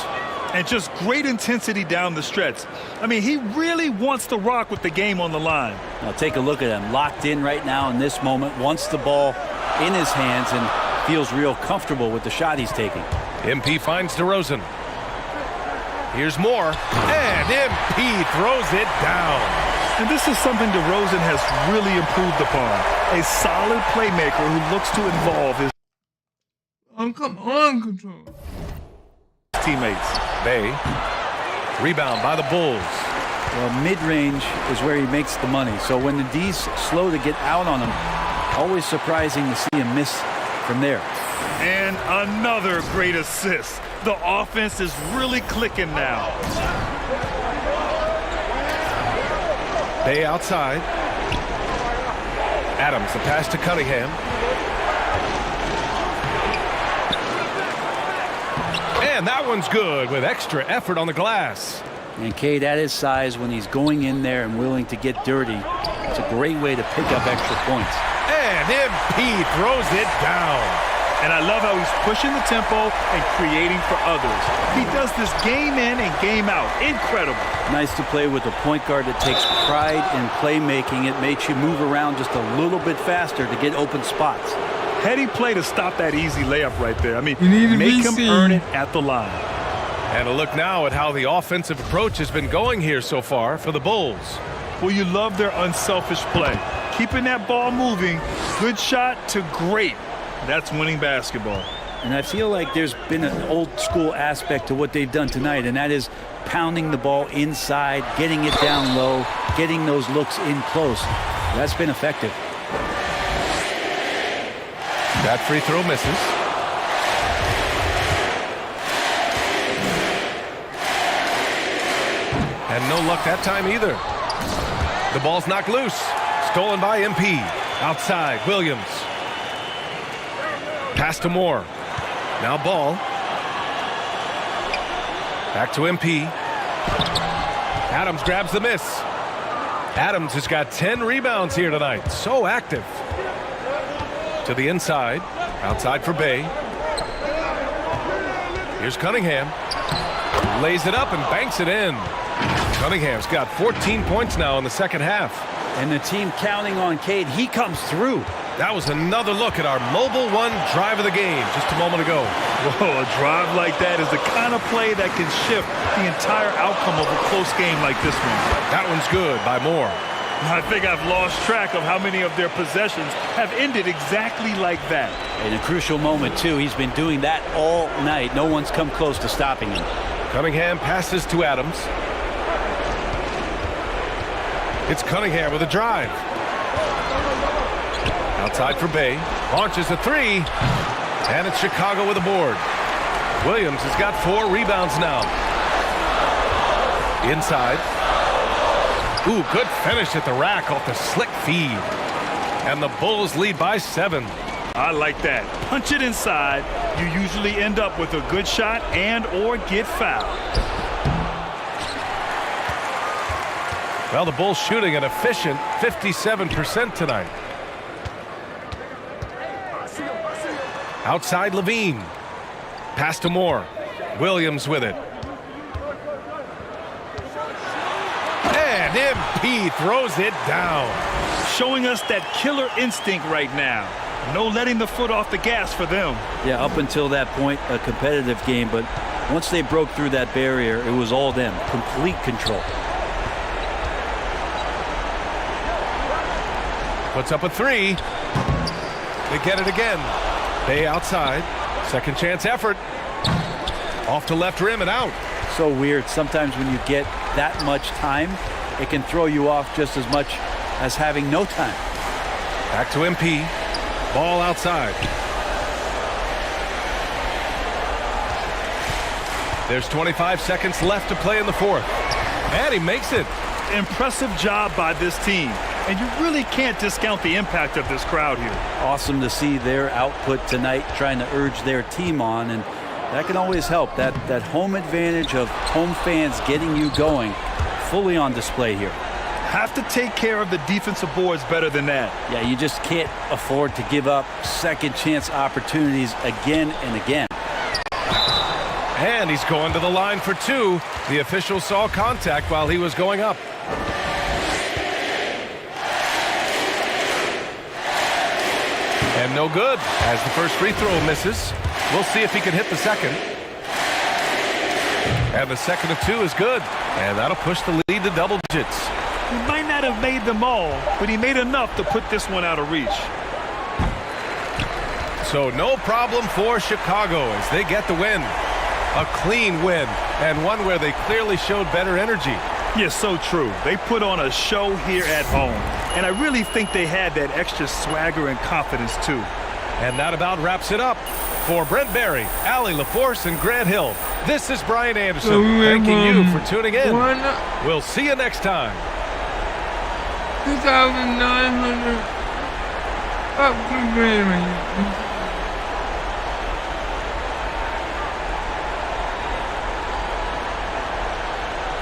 And just great intensity down the stretch. I mean, he really wants to rock with the game on the line. Now take a look at him. Locked in right now in this moment. Wants the ball in his hands and feels real comfortable with the shot he's taking. MP finds DeRozan. Here's Moore. And MP throws it down. And this is something DeRozan has really improved upon. A solid playmaker who looks to involve his come on, control. Teammates. Bay. Rebound by the Bulls. Well, mid-range is where he makes the money. So when the D's slow to get out on him, always surprising to see him miss from there. And another great assist. The offense is really clicking now. Bay outside. Adams, the pass to Cunningham. And that one's good with extra effort on the glass. And Cade, at his size, when he's going in there and willing to get dirty, it's a great way to pick up extra points. And MP throws it down. And I love how he's pushing the tempo and creating for others. He does this game in and game out. Incredible. Nice to play with a point guard that takes pride in playmaking. It makes you move around just a little bit faster to get open spots. Heady play to stop that easy layup right there. I mean, need make him VC. earn it at the line. And a look now at how the offensive approach has been going here so far for the Bulls. Well, you love their unselfish play. Keeping that ball moving, good shot to great. That's winning basketball. And I feel like there's been an old school aspect to what they've done tonight, and that is pounding the ball inside, getting it down low, getting those looks in close. That's been effective. That free throw misses. And no luck that time either. The ball's knocked loose. Stolen by MP. Outside, Williams. Pass to Moore. Now ball. Back to MP. Adams grabs the miss. Adams has got 10 rebounds here tonight. So active. To the inside. Outside for Bay. Here's Cunningham. Lays it up and banks it in. Cunningham's got 14 points now in the second half. And the team counting on Cade. He comes through. That was another look at our Mobile One drive of the game just a moment ago. Whoa, a drive like that is the kind of play that can shift the entire outcome of a close game like this one. That one's good by Moore. I think I've lost track of how many of their possessions have ended exactly like that. In a crucial moment, too. He's been doing that all night. No one's come close to stopping him. Cunningham passes to Adams. It's Cunningham with a drive. Outside for Bay. Launches a three. And it's Chicago with a board. Williams has got 4 rebounds now. Inside. Ooh, good finish at the rack off the slick feed. And the Bulls lead by 7. I like that. Punch it inside. You usually end up with a good shot and or get fouled. Well, the Bulls shooting an efficient 57% tonight. Outside Levine. Pass to Moore. Williams with it. And MP throws it down. Showing us that killer instinct right now. No letting the foot off the gas for them. Yeah, up until that point, a competitive game. But once they broke through that barrier, it was all them. Complete control. Puts up a 3. They get it again. Bay outside. Second chance effort. Off to left rim and out. So weird. Sometimes when you get that much time, it can throw you off just as much as having no time. Back to MP. Ball outside. There's 25 seconds left to play in the fourth. And he makes it. Impressive job by this team. And you really can't discount the impact of this crowd here. Awesome to see their output tonight, trying to urge their team on, and that can always help. That home advantage of home fans getting you going, fully on display here. Have to take care of the defensive boards better than that. Yeah, you just can't afford to give up second chance opportunities again and again. And he's going to the line for 2. The official saw contact while he was going up. And no good as the first free throw misses. We'll see if he can hit the second. And the second of 2 is good. And that'll push the lead to double digits. He might not have made them all, but he made enough to put this one out of reach. So no problem for Chicago as they get the win. A clean win, and one where they clearly showed better energy. Yeah, so true. They put on a show here at home, and I really think they had that extra swagger and confidence, too. And that about wraps it up. For Brent Barry, Allie LaForce, and Grant Hill, this is Brian Anderson thanking you for tuning in. We'll see you next time. 2,900 up $3 grand right here.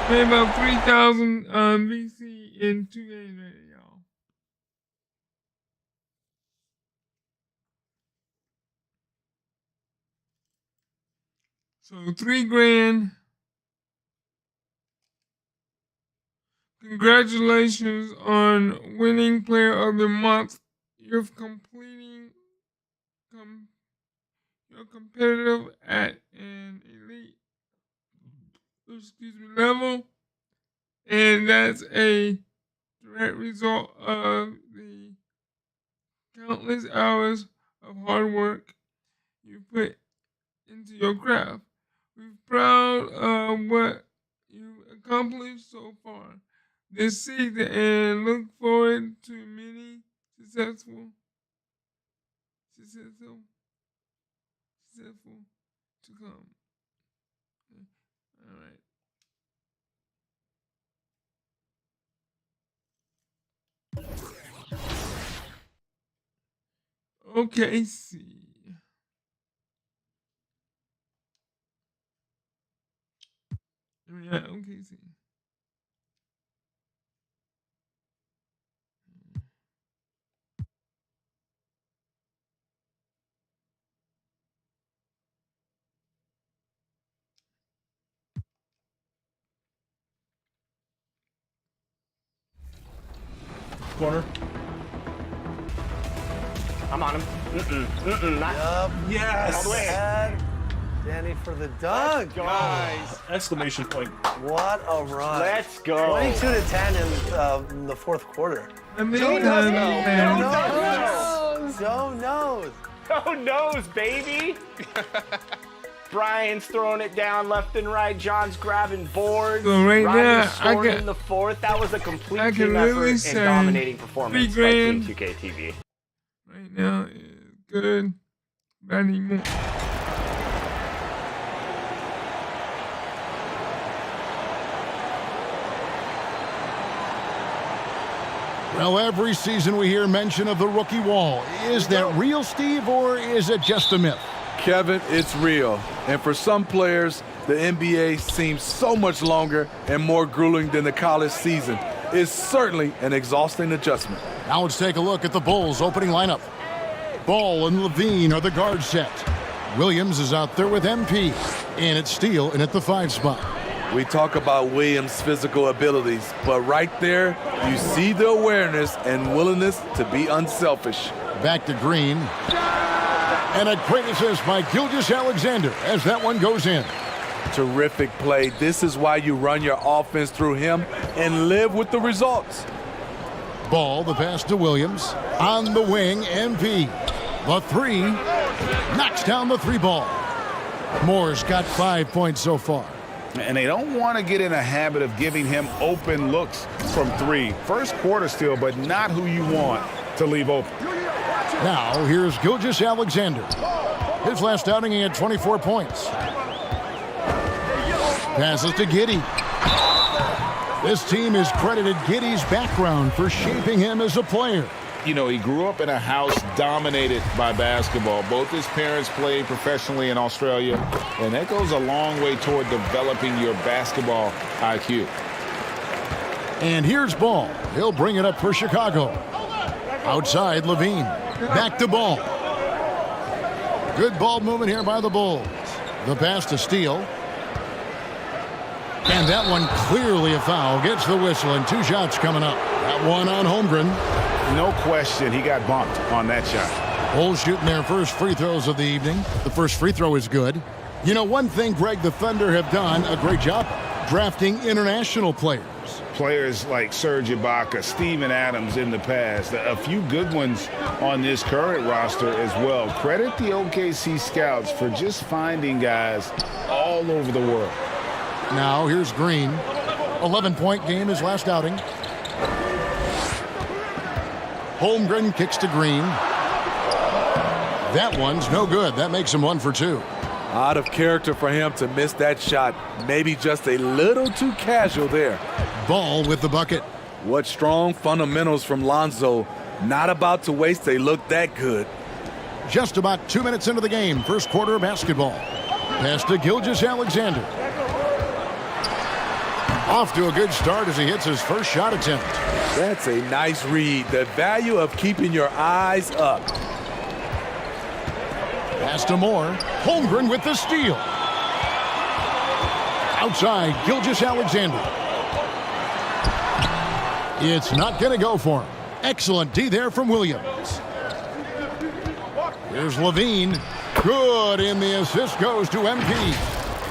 Made about 3,000 VC in 2 days right here, y'all. So $3 grand. Congratulations on winning Player of the Month. You're completing you're competitive at an elite level, and that's a direct result of the countless hours of hard work you put into your craft. We're proud of what you've accomplished so far this season and look forward to many successful to come. All right. OKC. Yeah, OKC. Corner. I'm on him. Not. Yes. All the way. And Danny for the dunk. Guys. Exclamation point. What a run. Let's go. 22 to 10 in the fourth quarter. I mean, Joe knows. Joe knows, baby. Brian's throwing it down left and right. John's grabbing boards. So right now, scoring in the fourth. That was a complete team effort and dominating performance by Team 2K TV. Right now is good. Not anymore. Well, every season we hear mention of the rookie wall. Is that real, Steve, or is it just a myth? Kevin, it's real. And for some players, the NBA seems so much longer and more grueling than the college season. It's certainly an exhausting adjustment. Now let's take a look at the Bulls' opening lineup. Ball and Levine are the guard set. Williams is out there with MP. And it's Steele in at the 5 spot. We talk about Williams' physical abilities, but right there, you see the awareness and willingness to be unselfish. Back to Green. And a great assist by Gilgeous-Alexander as that one goes in. Terrific play. This is why you run your offense through him and live with the results. Ball, the pass to Williams. On the wing, MP. The 3. Knocks down the 3 ball. Moore's got 5 points so far. And they don't want to get in a habit of giving him open looks from 3. First quarter still, but not who you want to leave open. Now, here's Gilgeous-Alexander. His last outing, he had 24 points. Passes to Giddey. This team has credited Giddey's background for shaping him as a player. You know, he grew up in a house dominated by basketball. Both his parents played professionally in Australia, and that goes a long way toward developing your basketball IQ. And here's Ball. He'll bring it up for Chicago. Outside, Levine. Back to Ball. Good ball movement here by the Bulls. The pass to Steele. And that one clearly a foul. Gets the whistle, and 2 shots coming up. That one on Holmgren. No question, he got bumped on that shot. Bulls shooting their first free throws of the evening. The first free throw is good. You know, one thing, Greg, the Thunder have done a great job drafting international players. Players like Serge Ibaka, Steven Adams in the past, a few good ones on this current roster as well. Credit the OKC scouts for just finding guys all over the world. Now here's Green. 11-point game his last outing. Holmgren kicks to Green. That one's no good. That makes him 1 for 2. Out of character for him to miss that shot. Maybe just a little too casual there. Ball with the bucket. What strong fundamentals from Lonzo. Not about to waste. They look that good. Just about 2 minutes into the game. First quarter of basketball. Pass to Gilgeous-Alexander. Off to a good start as he hits his first shot attempt. That's a nice read. The value of keeping your eyes up. Pass to Moore. Holmgren with the steal. Outside, Gilgeous-Alexander. It's not going to go for him. Excellent D there from Williams. Here's Levine. Good, and the assist goes to MP.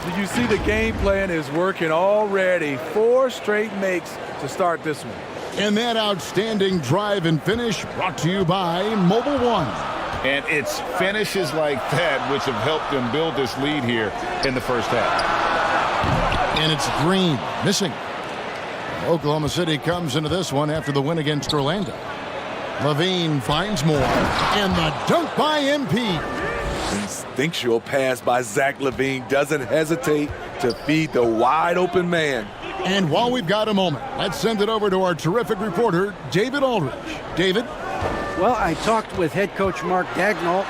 Do you see the game plan is working already? 4 straight makes to start this one. And that outstanding drive and finish brought to you by Mobile One. And it's finishes like that which have helped them build this lead here in the first half. And it's Green missing. Oklahoma City comes into this one after the win against Orlando. Levine finds more. And the dunk by MP. Instinctual pass by Zach LaVine. Doesn't hesitate to feed the wide open man. And while we've got a moment, let's send it over to our terrific reporter, David Aldridge. David? Well, I talked with head coach Mark Dagnall.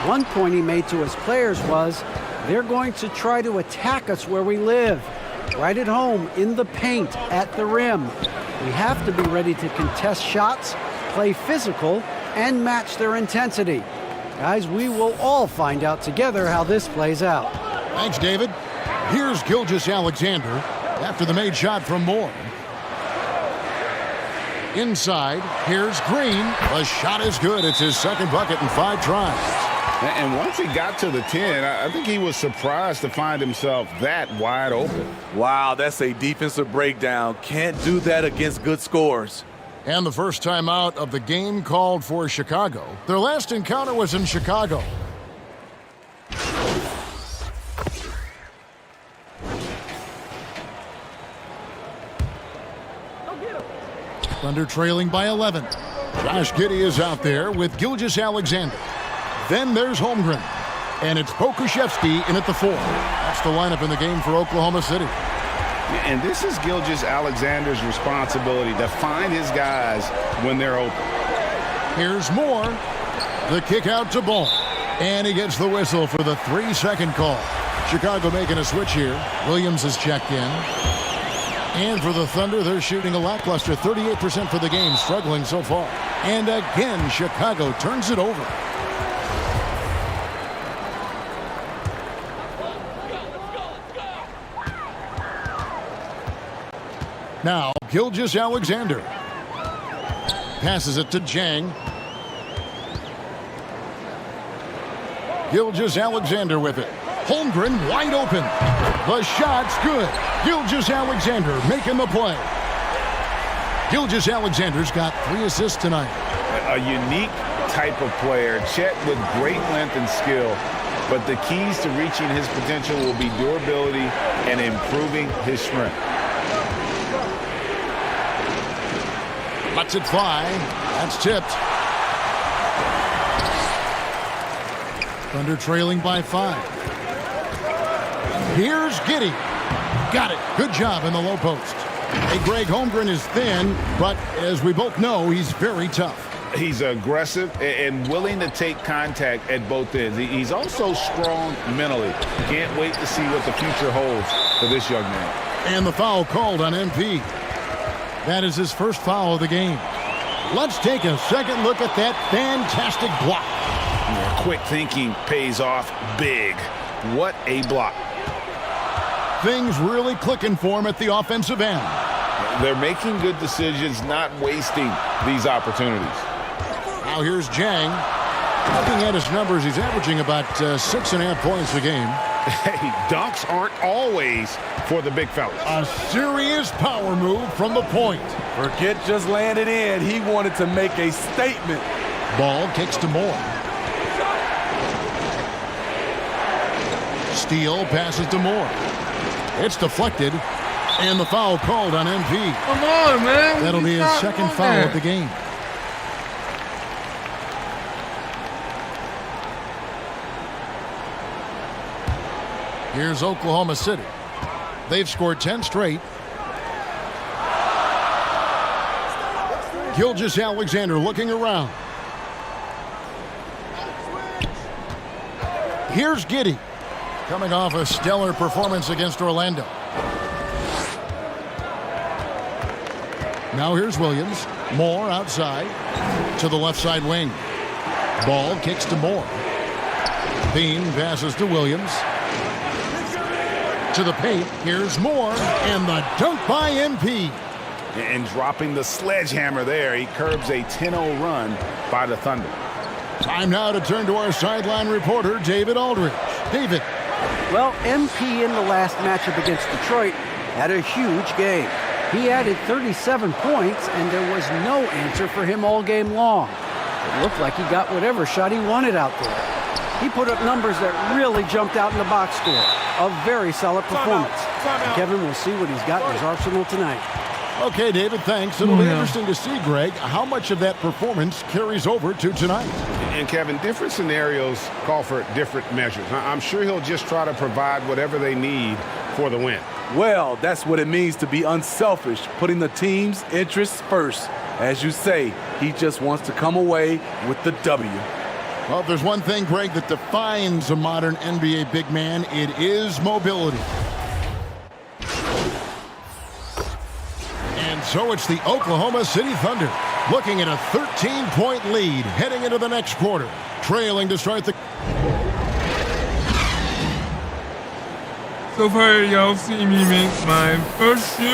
One point he made to his players was they're going to try to attack us where we live, right at home, in the paint, at the rim. We have to be ready to contest shots, play physical, and match their intensity. Guys, we will all find out together how this plays out. Thanks, David. Here's Gilgeous-Alexander after the made shot from Moore. Inside, here's Green. The shot is good. It's his second bucket in 5 tries. And once he got to the 10, I think he was surprised to find himself that wide open. Wow, that's a defensive breakdown. Can't do that against good scores. And the first time out of the game called for Chicago. Their last encounter was in Chicago. Thunder trailing by 11. Josh Giddey is out there with Gilgeous-Alexander. Then there's Holmgren. And it's Pokusevski in at the 4. That's the lineup in the game for Oklahoma City. And this is Gilgeous-Alexander's responsibility to find his guys when they're open. Here's Moore. The kick out to Ball. And he gets the whistle for the 3-second call. Chicago making a switch here. Williams is checked in. And for the Thunder, they're shooting a lackluster 38% for the game, struggling so far. And again, Chicago turns it over. Now, Gilgeous-Alexander passes it to Jang. Gilgeous-Alexander with it. Holmgren wide open. The shot's good. Gilgeous-Alexander making the play. Gilgeous-Alexander's got 3 assists tonight. A unique type of player. Chet with great length and skill. But the keys to reaching his potential will be durability and improving his strength. Lets it fly. That's tipped. Thunder trailing by 5. Here's Giddey. Got it. Good job in the low post. Hey, Greg, Holmgren is thin, but as we both know, he's very tough. He's aggressive and willing to take contact at both ends. He's also strong mentally. Can't wait to see what the future holds for this young man. And the foul called on MP. That is his first foul of the game. Let's take a second look at that fantastic block. Yeah, quick thinking pays off big. What a block. Things really clicking for him at the offensive end. They're making good decisions, not wasting these opportunities. Now here's Jang. Looking at his numbers, he's averaging about 6.5 points a game. Hey, dunks aren't always for the big fellas. A serious power move from the point. Forget just laying it in. He wanted to make a statement. Ball kicks to Moore. Steele passes to Moore. It's deflected. And the foul called on MP. Come on, man. That'll be his second foul of the game. Here's Oklahoma City. They've scored 10 straight. Gilgeous-Alexander looking around. Here's Giddey, coming off a stellar performance against Orlando. Now here's Williams. Moore outside to the left side wing. Ball kicks to Moore. Bean passes to Williams. To the paint. Here's Moore. And the dunk by MP. And dropping the sledgehammer there, he curbs a 10-0 run by the Thunder. Time now to turn to our sideline reporter, David Aldridge. David. Well, MP in the last matchup against Detroit had a huge game. He added 37 points, and there was no answer for him all game long. It looked like he got whatever shot he wanted out there. He put up numbers that really jumped out in the box score. A very solid performance. Kevin will see what he's got in his arsenal tonight. Okay, David, thanks. It'll be interesting to see, Greg, how much of that performance carries over to tonight. And, Kevin, different scenarios call for different measures. I'm sure he'll just try to provide whatever they need for the win. Well, that's what it means to be unselfish, putting the team's interests first. As you say, he just wants to come away with the W. Well, if there's one thing, Greg, that defines a modern NBA big man, it is mobility. And so it's the Oklahoma City Thunder looking at a 13-point lead heading into the next quarter, trailing to start the... So far, y'all see me make my first shoe.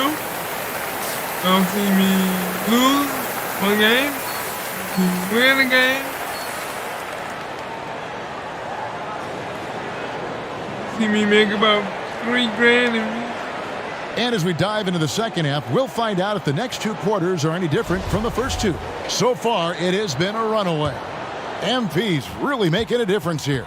Y'all see me lose one game, win a game. See me make about $3,000 And as we dive into the second half, we'll find out if the next two quarters are any different from the first two. So far, it has been a runaway. MP's really making a difference here.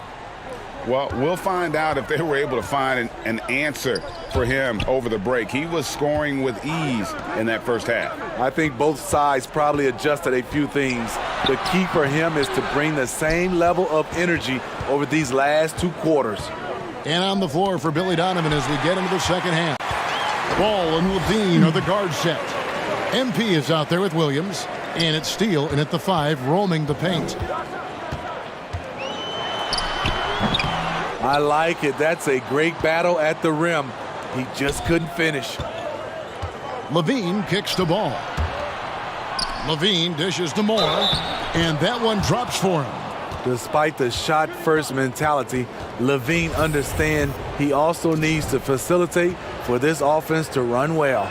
Well, we'll find out if they were able to find an answer for him over the break. He was scoring with ease in that first half. I think both sides probably adjusted a few things. The key for him is to bring the same level of energy over these last two quarters. And on the floor for Billy Donovan as we get into the second half. Ball and Levine are the guard set. MP is out there with Williams. And it's Steele in at the 5, roaming the paint. I like it. That's a great battle at the rim. He just couldn't finish. Levine kicks the ball. Levine dishes to Moore. And that one drops for him. Despite the shot-first mentality, Levine understands he also needs to facilitate for this offense to run well.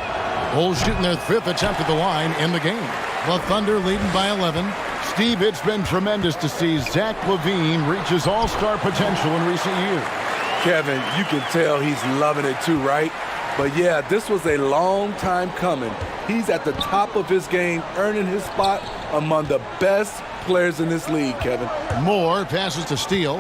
Bulls shooting their 5th attempt at the line in the game. The Thunder leading by 11. Steve, it's been tremendous to see Zach LaVine reach his all-star potential in recent years. Kevin, you can tell he's loving it too, right? But yeah, this was a long time coming. He's at the top of his game, earning his spot among the best players in this league, Kevin. Moore passes to Steele.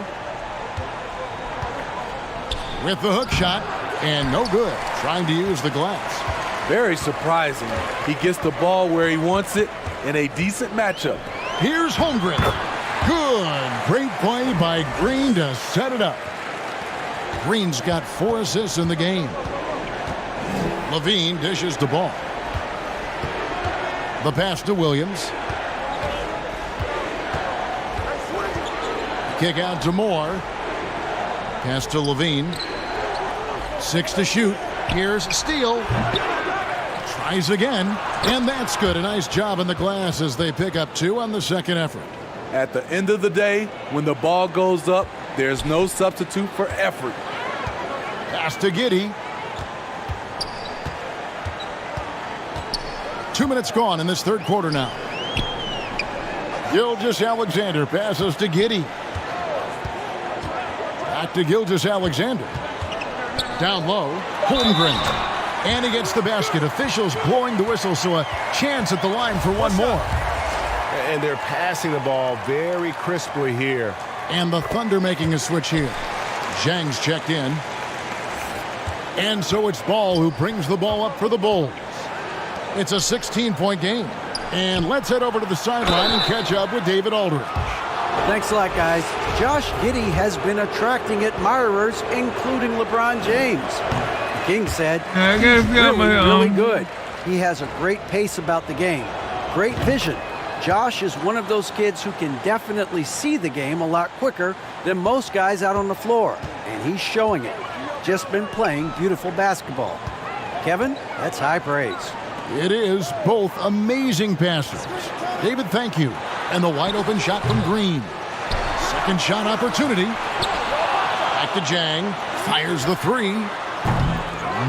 With the hook shot, and no good. Trying to use the glass. Very surprising. He gets the ball where he wants it in a decent matchup. Here's Holmgren. Good. Great play by GRiND to set it up. GRiND's got 4 assists in the game. Levine dishes the ball. The pass to Williams. Kick out to Moore. Pass to Levine. 6 to shoot. Here's Steele. Tries again, and that's good. A nice job in the glass as they pick up 2 on the second effort. At the end of the day, when the ball goes up, there's no substitute for effort. Pass to Giddey. 2 minutes gone in this third quarter now. Gilgeous-Alexander passes to Giddey. Back to Gilgeous-Alexander. Down low, Holmgren. And he gets the basket. Officials blowing the whistle, so a chance at the line for one more. And they're passing the ball very crisply here. And the Thunder making a switch here. Zhang's checked in. And so it's Ball who brings the ball up for the Bulls. It's a 16-point game. And let's head over to the sideline and catch up with David Aldridge. Thanks a lot, guys. Josh Giddey has been attracting admirers, including LeBron James. The King said he's really good. He has a great pace about the game, great vision. Josh is one of those kids who can definitely see the game a lot quicker than most guys out on the floor, and he's showing it. Just been playing beautiful basketball. Kevin, that's high praise. It is. Both amazing passes. David, thank you. And the wide open shot from GRiND. Second shot opportunity. Back to Jang. Fires the three.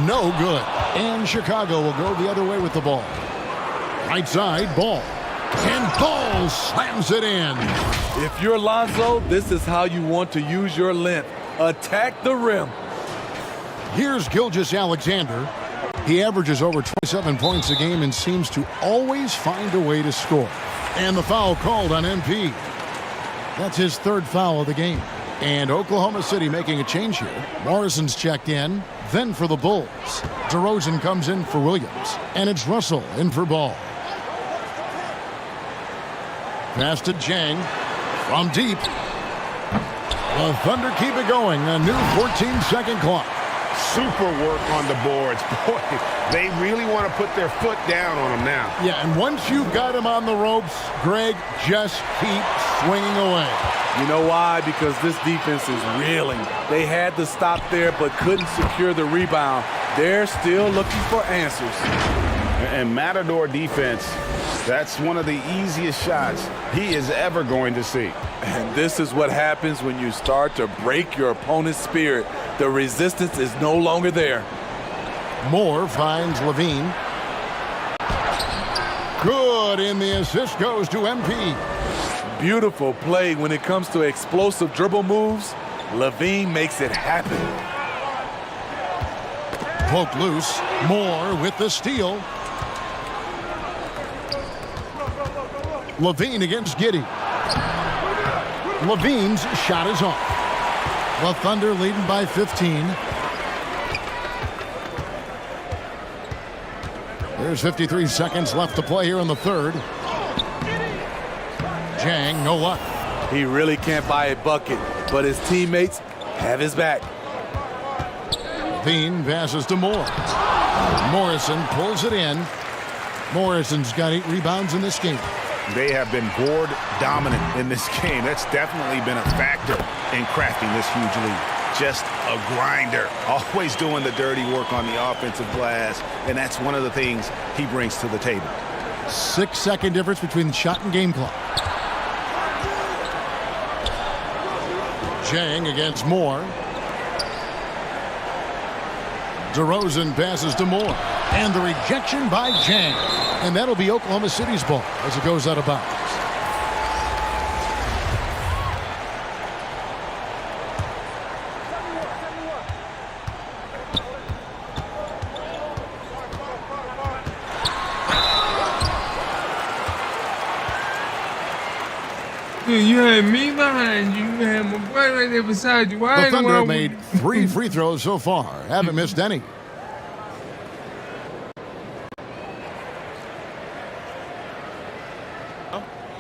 No good. And Chicago will go the other way with the ball. Right side, Ball. And Ball slams it in. If you're Lonzo, this is how you want to use your length. Attack the rim. Here's Gilgeous-Alexander. He averages over 27 points a game and seems to always find a way to score. And the foul called on MP. That's his third foul of the game. And Oklahoma City making a change here. Morrison's checked in, then for the Bulls. DeRozan comes in for Williams. And it's Russell in for Ball. Pass to Jang from deep. The Thunder keep it going. A new 14-second clock. Super work on the boards. Boy, they really want to put their foot down on them now. Yeah, and once you've got him on the ropes, Greg, just keep swinging away. You know why? Because this defense is reeling. They had to stop there but couldn't secure the rebound. They're still looking for answers. And Matador defense, that's one of the easiest shots he is ever going to see. And this is what happens when you start to break your opponent's spirit. The resistance is no longer there. Moore finds Levine. Good, and the assist goes to MP. Beautiful play when it comes to explosive dribble moves. Levine makes it happen. Poked loose. Moore with the steal. Levine against Giddey. Levine's shot is off. The Thunder leading by 15. There's 53 seconds left to play here in the third. Jang, no luck. He really can't buy a bucket, but his teammates have his back. Levine passes to Moore. Morrison pulls it in. Morrison's got 8 rebounds in this game. They have been board dominant in this game. That's definitely been a factor in crafting this huge lead. Just a grinder, always doing the dirty work on the offensive glass, and that's one of the things he brings to the table. 6-second difference between the shot and game clock. Jang against Moore. DeRozan passes to Moore. And the rejection by Jang. And that'll be Oklahoma City's ball as it goes out of bounds. Dude, you had me behind you. You had my boy right there beside you. Why the Thunder have made 3 free throws so far. Haven't missed any.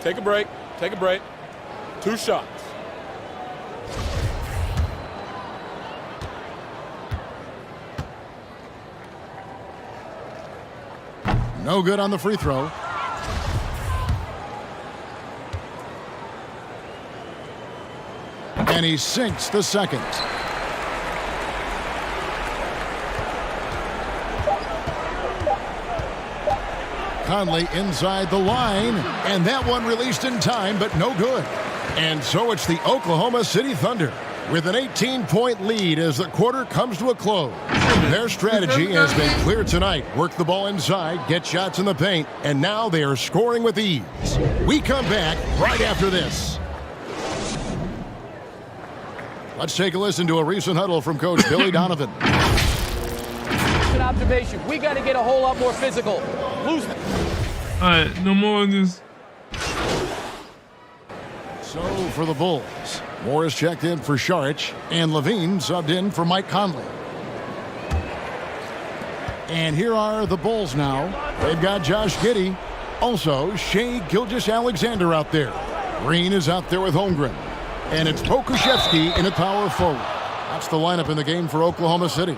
Take a break. Take a break. 2 shots. No good on the free throw. And he sinks the second. Conley inside the line, and that one released in time, but no good. And so it's the Oklahoma City Thunder with an 18-point lead as the quarter comes to a close. Their strategy has been clear tonight. Work the ball inside, get shots in the paint, and now they are scoring with ease. We come back right after this. Let's take a listen to a recent huddle from Coach Billy Donovan. An observation. We got to get a whole lot more physical. Lose. All right, no more of this. So for the Bulls, Morris checked in for Saric, and Levine subbed in for Mike Conley. And here are the Bulls now. They've got Josh Giddey. Also, Shea Gilgeous-Alexander out there. Green is out there with Holmgren. And it's Pokusevski in at power forward. That's the lineup in the game for Oklahoma City.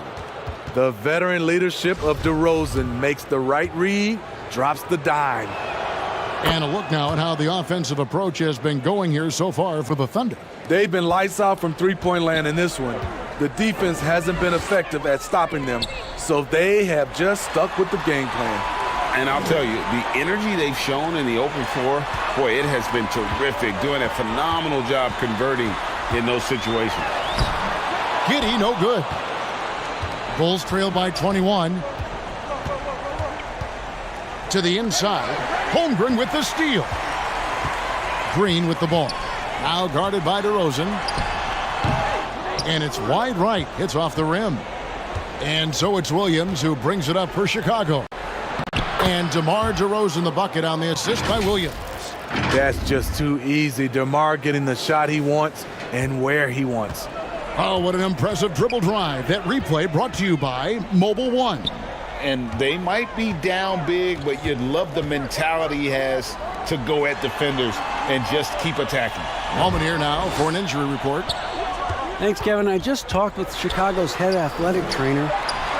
The veteran leadership of DeRozan makes the right read, drops the dime. And a look now at how the offensive approach has been going here so far for the Thunder. They've been lights out from three-point land in this one. The defense hasn't been effective at stopping them, so they have just stuck with the game plan. And I'll tell you, the energy they've shown in the open floor, boy, it has been terrific, doing a phenomenal job converting in those situations. Giddey, no good. Bulls trail by 21. To the inside. Holmgren with the steal. Green with the ball. Now guarded by DeRozan. And it's wide right. Hits off the rim. And so it's Williams who brings it up for Chicago. And DeMar DeRozan the bucket on the assist by Williams. That's just too easy. DeMar getting the shot he wants and where he wants. Oh, what an impressive dribble drive. That replay brought to you by Mobile One. And they might be down big, but you'd love the mentality he has to go at defenders and just keep attacking. Moment here now for an injury report. Thanks, Kevin. I just talked with Chicago's head athletic trainer.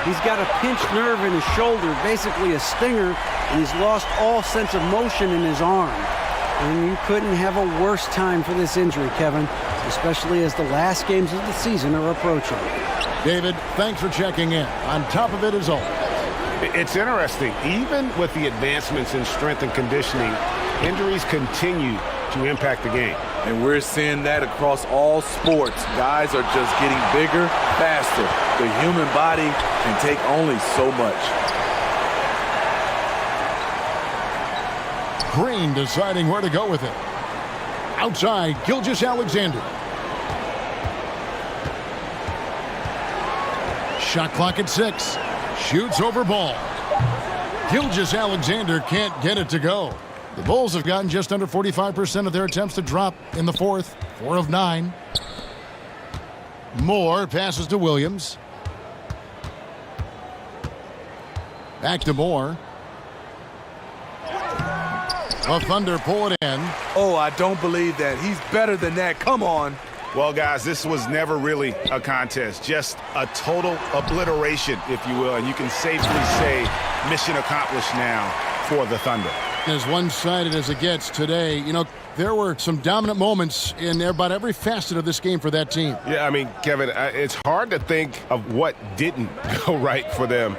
He's got a pinched nerve in his shoulder, basically a stinger, and he's lost all sense of motion in his arm. And you couldn't have a worse time for this injury, Kevin, especially as the last games of the season are approaching. David, thanks for checking in. On top of it as always. It's interesting. Even with the advancements in strength and conditioning, injuries continue to impact the game. And we're seeing that across all sports. Guys are just getting bigger, faster. The human body can take only so much. Green deciding where to go with it. Outside, Gilgeous-Alexander. Shot clock at 6. Shoots over ball. Gilgeous-Alexander can't get it to go. The Bulls have gotten just under 45% of their attempts to drop in the fourth. 4 of 9. Moore passes to Williams. Back to Moore. The Thunder pull it in. Oh, I don't believe that. He's better than that. Come on. Well, guys, this was never really a contest, just a total obliteration, if you will, and you can safely say mission accomplished now for the Thunder. As one-sided as it gets today, you know, there were some dominant moments in about every facet of this game for that team. Yeah, I mean, Kevin, it's hard to think of what didn't go right for them.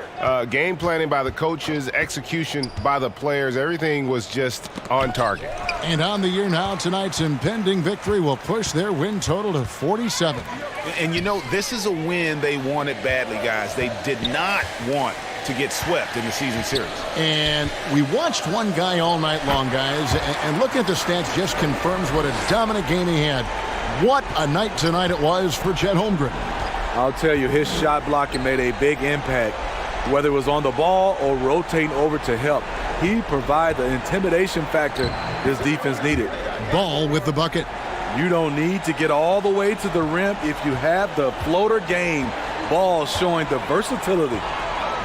Game planning by the coaches, execution by the players, everything was just on target. And on the year now, tonight's impending victory will push their win total to 47. And you know, this is a win they wanted badly, guys. They did not want to get swept in the season series. And we watched one guy all night long, guys, and looking at the stats just confirms what a dominant game he had. What a night tonight it was for Chet Holmgren. I'll tell you, his shot blocking made a big impact. Whether it was on the ball or rotating over to help, he provided the intimidation factor this defense needed. Ball with the bucket. You don't need to get all the way to the rim if you have the floater game. Ball showing the versatility.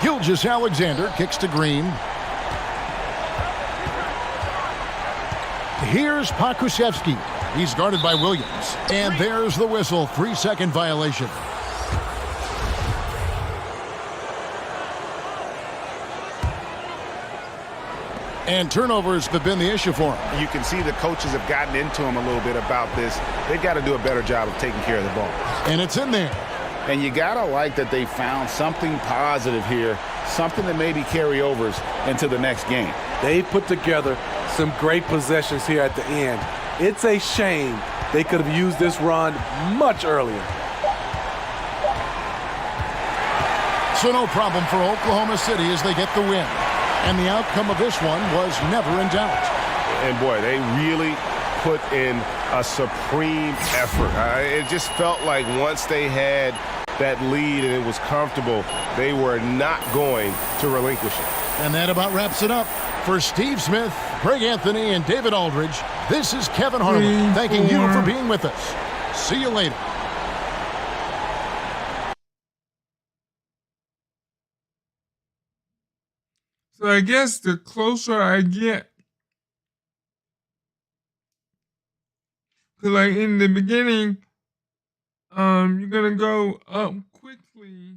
Gilgeous-Alexander kicks to Green. Here's Pokusevski. He's guarded by Williams. And there's the whistle. 3-second violation. And turnovers have been the issue for him. You can see the coaches have gotten into him a little bit about this. They've got to do a better job of taking care of the ball. And it's in there. And you got to like that they found something positive here, something that maybe carry overs into the next game. They put together some great possessions here at the end. It's a shame they could have used this run much earlier. So no problem for Oklahoma City as they get the win. And the outcome of this one was never in doubt. And boy, they really put in a supreme effort. It just felt like once they had that lead and it was comfortable, they were not going to relinquish it. And that about wraps it up. For Steve Smith, Greg Anthony, and David Aldridge, this is Kevin Harlan thanking you for being with us. See you later. So I guess the closer I get, because like in the beginning, you're gonna go up quickly,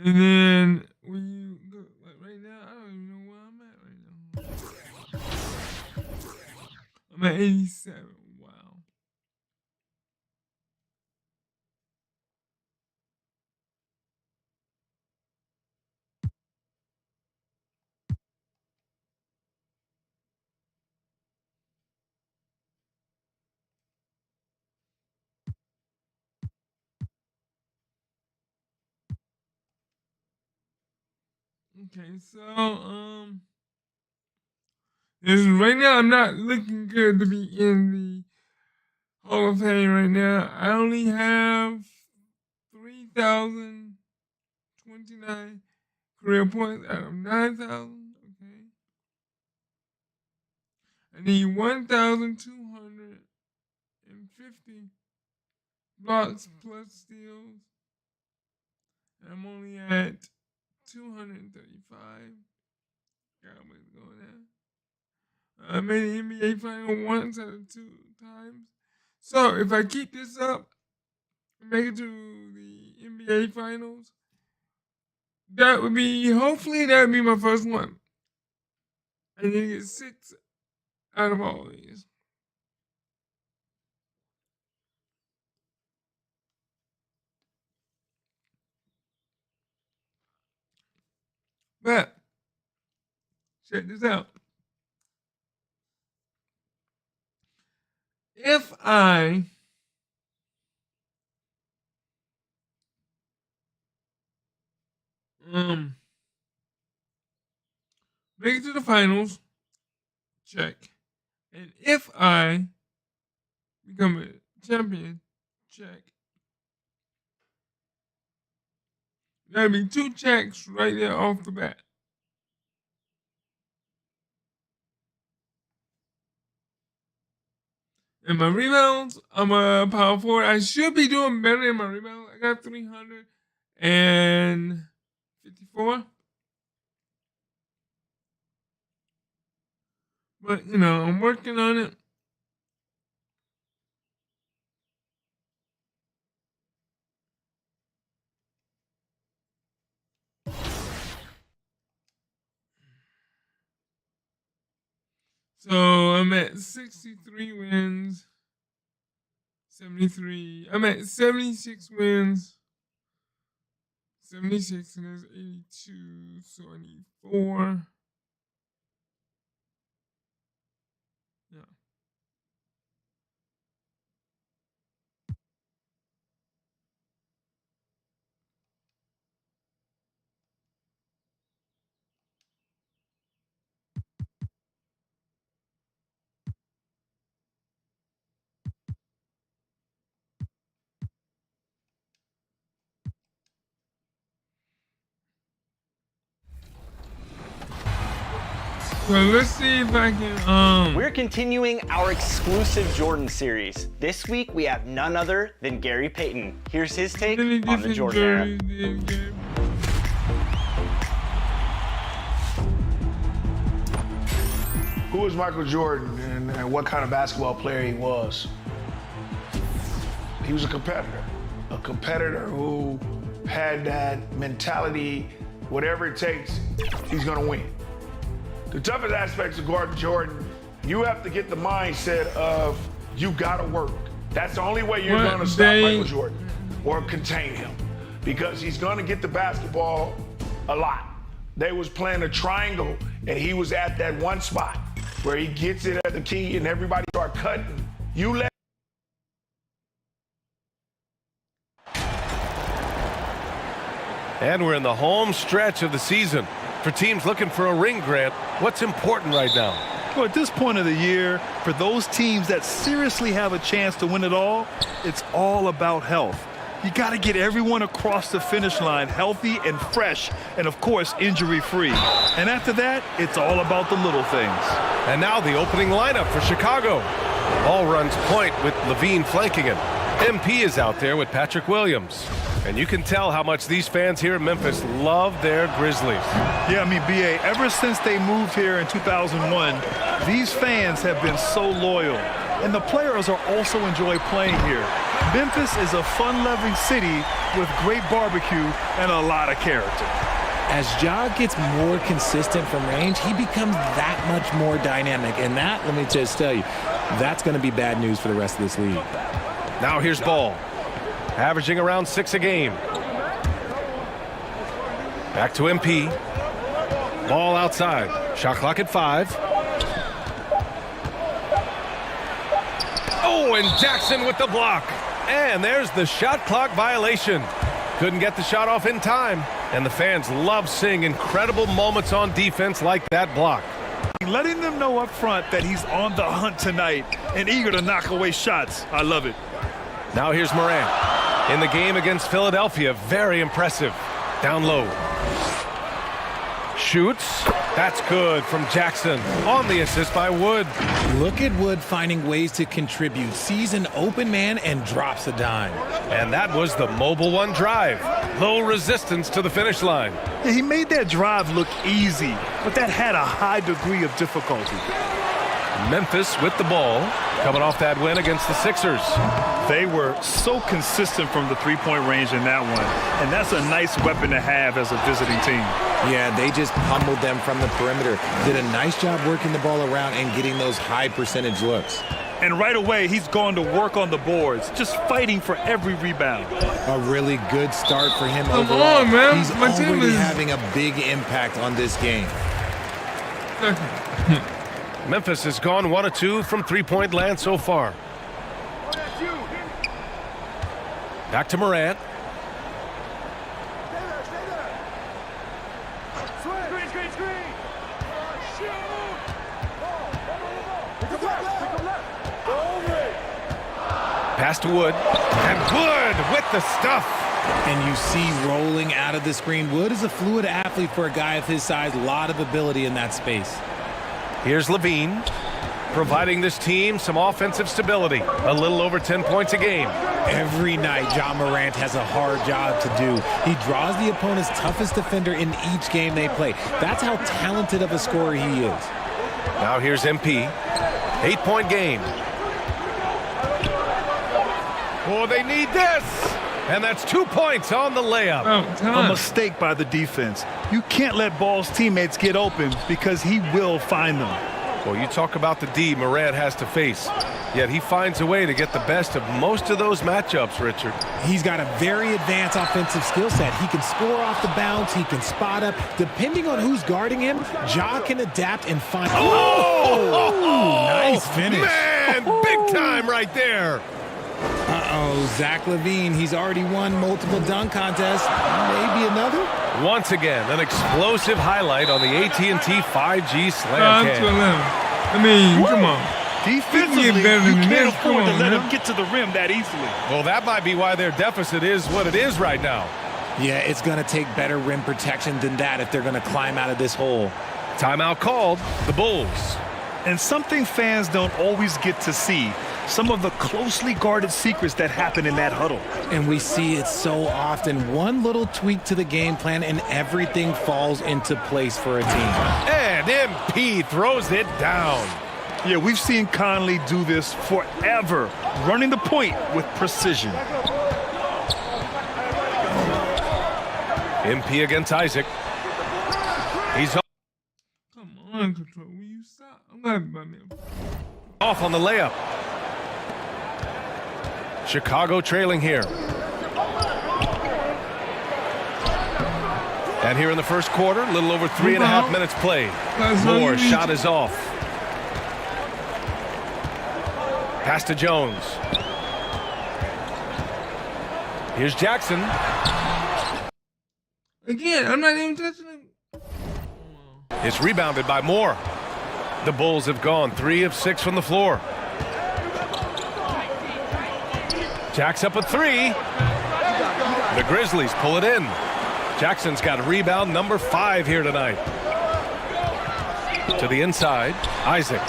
and then when you go, like right now, I don't even know where I'm at right now. I'm at 87. Wow. Okay, so right now I'm not looking good to be in the Hall of Fame right now. I only have 3,029 career points out of 9,000. Okay, I need 1,250 blocks plus steals. I'm only at 235. Got ways to go there. I made an NBA final once out of 2 times. So if I keep this up, make it to the NBA finals, that would be, hopefully that would be my first one. I need to get 6 out of all these. But check this out. If I make it to the finals, check. And if I become a champion, check. That'd be 2 checks right there off the bat. And my rebounds, I'm a power forward. I should be doing better in my rebounds. I got 354. But, you know, I'm working on it. So I'm at 63 wins, 73. I'm at 76 wins, 76, and there's 82, so I need 4. Yeah. So let's see if I can, We're continuing our exclusive Jordan series. This week we have none other than Gary Payton. Here's his take on the Jordan era. Who was Michael Jordan and what kind of basketball player he was? He was a competitor who had that mentality, whatever it takes, he's gonna win. The toughest aspects of Gordon Jordan, you have to get the mindset of you gotta work. That's the only way you're gonna stop Michael Jordan or contain him, because he's gonna get the basketball a lot. They was playing a triangle and he was at that one spot where he gets it at the key and everybody start cutting. You let And we're in the home stretch of the season. For teams looking for a ring, Grant, what's important right now? Well, at this point of the year, for those teams that seriously have a chance to win it all, it's all about health. You got to get everyone across the finish line healthy and fresh, and of course, injury-free. And after that, it's all about the little things. And now the opening lineup for Chicago. Ball runs point with Levine flanking him. MP is out there with Patrick Williams. And you can tell how much these fans here in Memphis love their Grizzlies. Yeah, I mean, BA, ever since they moved here in 2001, these fans have been so loyal. And the players are also enjoy playing here. Memphis is a fun-loving city with great barbecue and a lot of character. As Ja gets more consistent from range, he becomes that much more dynamic. And that, let me just tell you, that's going to be bad news for the rest of this league. Now here's Ball, averaging around 6 a game. Back to MP. Ball outside. Shot clock at 5. Oh, and Jackson with the block. And there's the shot clock violation. Couldn't get the shot off in time. And the fans love seeing incredible moments on defense like that block. Letting them know up front that he's on the hunt tonight and eager to knock away shots. I love it. Now here's Morant. In the game against Philadelphia, very impressive. Down low. Shoots. That's good from Jackson on the assist by Wood. Look at Wood finding ways to contribute. Sees an open man and drops a dime. And that was the mobile one drive. Low resistance to the finish line. Yeah, he made that drive look easy, but that had a high degree of difficulty. Memphis with the ball, coming off that win against the Sixers. They were so consistent from the three-point range in that one, and that's a nice weapon to have as a visiting team. Yeah, they just pummeled them from the perimeter. Did a nice job working the ball around and getting those high percentage looks. And right away, he's gone to work on the boards, just fighting for every rebound. A really good start for him Come overall. on, man. He's My team already is having a big impact on this game. Memphis has gone 1 of 2 from three-point land so far. Back to Morant. Pass to Wood. And Wood with the stuff. And you see rolling out of the screen. Wood is a fluid athlete for a guy of his size. A lot of ability in that space. Here's Levine, providing this team some offensive stability. A little over 10 points a game. Every night, Ja Morant has a hard job to do. He draws the opponent's toughest defender in each game they play. That's how talented of a scorer he is. Now here's MP. 8-point game. Oh, they need this. And that's 2 points on the layup. A mistake by the defense. You can't let Ball's teammates get open because he will find them. Well, you talk about the D Morant has to face. Yet he finds a way to get the best of most of those matchups, Richard. He's got a very advanced offensive skill set. He can score off the bounce. He can spot up. Depending on who's guarding him, Ja can adapt and find. Oh, nice finish. Man, big time right there. Uh-oh, Zach LaVine, he's already won multiple dunk contests. Maybe another? Once again, an explosive highlight on the AT&T 5G slam cam. I mean, come on. Defensively, you can't afford to let him get to the rim that easily. Well, that might be why their deficit is what it is right now. Yeah, it's going to take better rim protection than that if they're going to climb out of this hole. Timeout called, the Bulls. And something fans don't always get to see. Some of the closely guarded secrets that happen in that huddle. And we see it so often. One little tweak to the game plan and everything falls into place for a team. And MP throws it down. Yeah, we've seen Conley do this forever, running the point with precision. MP against Isaac. He's Come on, Control. Will you stop? I'm glad about me. Off on the layup. Chicago trailing here. And here in the first quarter, a little over 3.5 minutes played. Moore shot is off. Pass to Jones. Here's Jackson. Again, I'm not even touching him. It's rebounded by Moore. The Bulls have gone 3 of 6 from the floor. Jack's up a 3. The Grizzlies pull it in. Jackson's got rebound number 5 here tonight. To the inside, Isaac.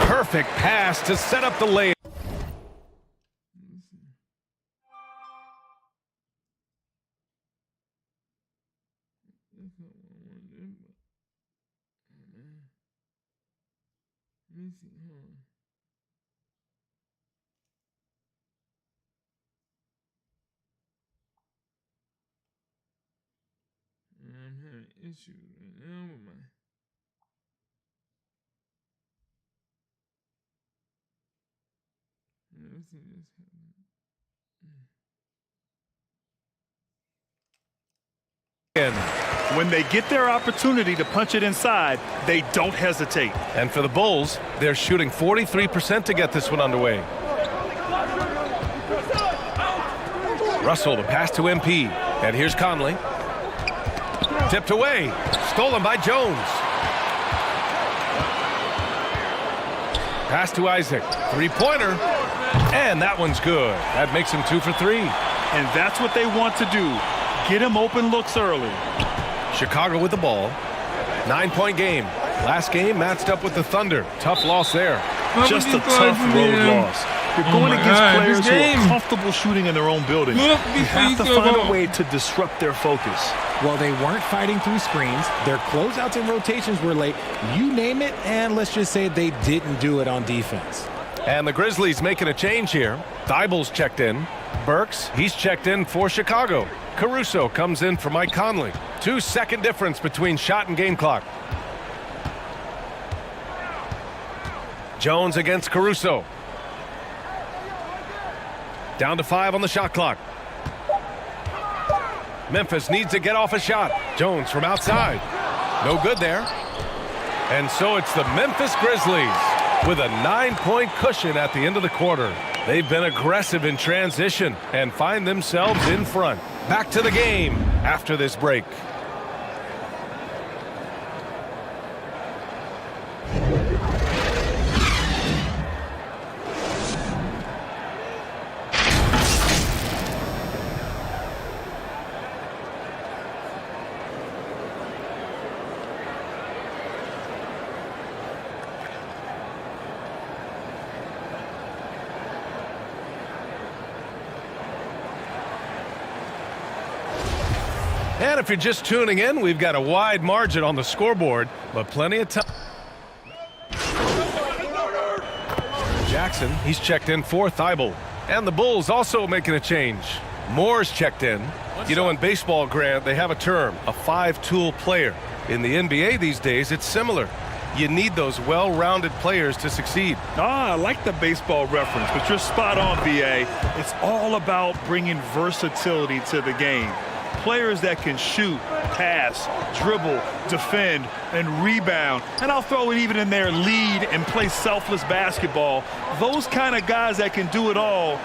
Perfect pass to set up the layup. That's not what I want to do, but man. Let me see, hold on. I'm having issues right now with my. Let's see this happen. When they get their opportunity to punch it inside, they don't hesitate. And for the Bulls, they're shooting 43% to get this one underway. Russell, the pass to MP. And here's Conley. Tipped away. Stolen by Jones. Pass to Isaac. Three-pointer. And that one's good. That makes him 2 for 3. And that's what they want to do. Get him open looks early. Chicago with the ball. 9-point game. Last game matched up with the Thunder. Tough loss there. Just a tough road loss. You're going against players who are comfortable shooting in their own building. You have to find a way to disrupt their focus. Well, they weren't fighting through screens. Their closeouts and rotations were late. You name it, and let's just say they didn't do it on defense. And the Grizzlies making a change here. Thibel's checked in. Burks, he's checked in for Chicago. Caruso comes in for Mike Conley. 2-second difference between shot and game clock. Jones against Caruso. Down to 5 on the shot clock. Memphis needs to get off a shot. Jones from outside. No good there. And so it's the Memphis Grizzlies with a 9-point cushion at the end of the quarter. They've been aggressive in transition and find themselves in front. Back to the game after this break. And if you're just tuning in, we've got a wide margin on the scoreboard, but plenty of time. Jackson, he's checked in for Thibault. And the Bulls also making a change. Moore's checked in. You know, in baseball, Grant, they have a term, a 5-tool player. In the NBA these days, it's similar. You need those well-rounded players to succeed. I like the baseball reference, but you're spot on, BA. It's all about bringing versatility to the game. Players that can shoot, pass, dribble, defend, and rebound. And I'll throw it even in there, lead and play selfless basketball. Those kind of guys that can do it all,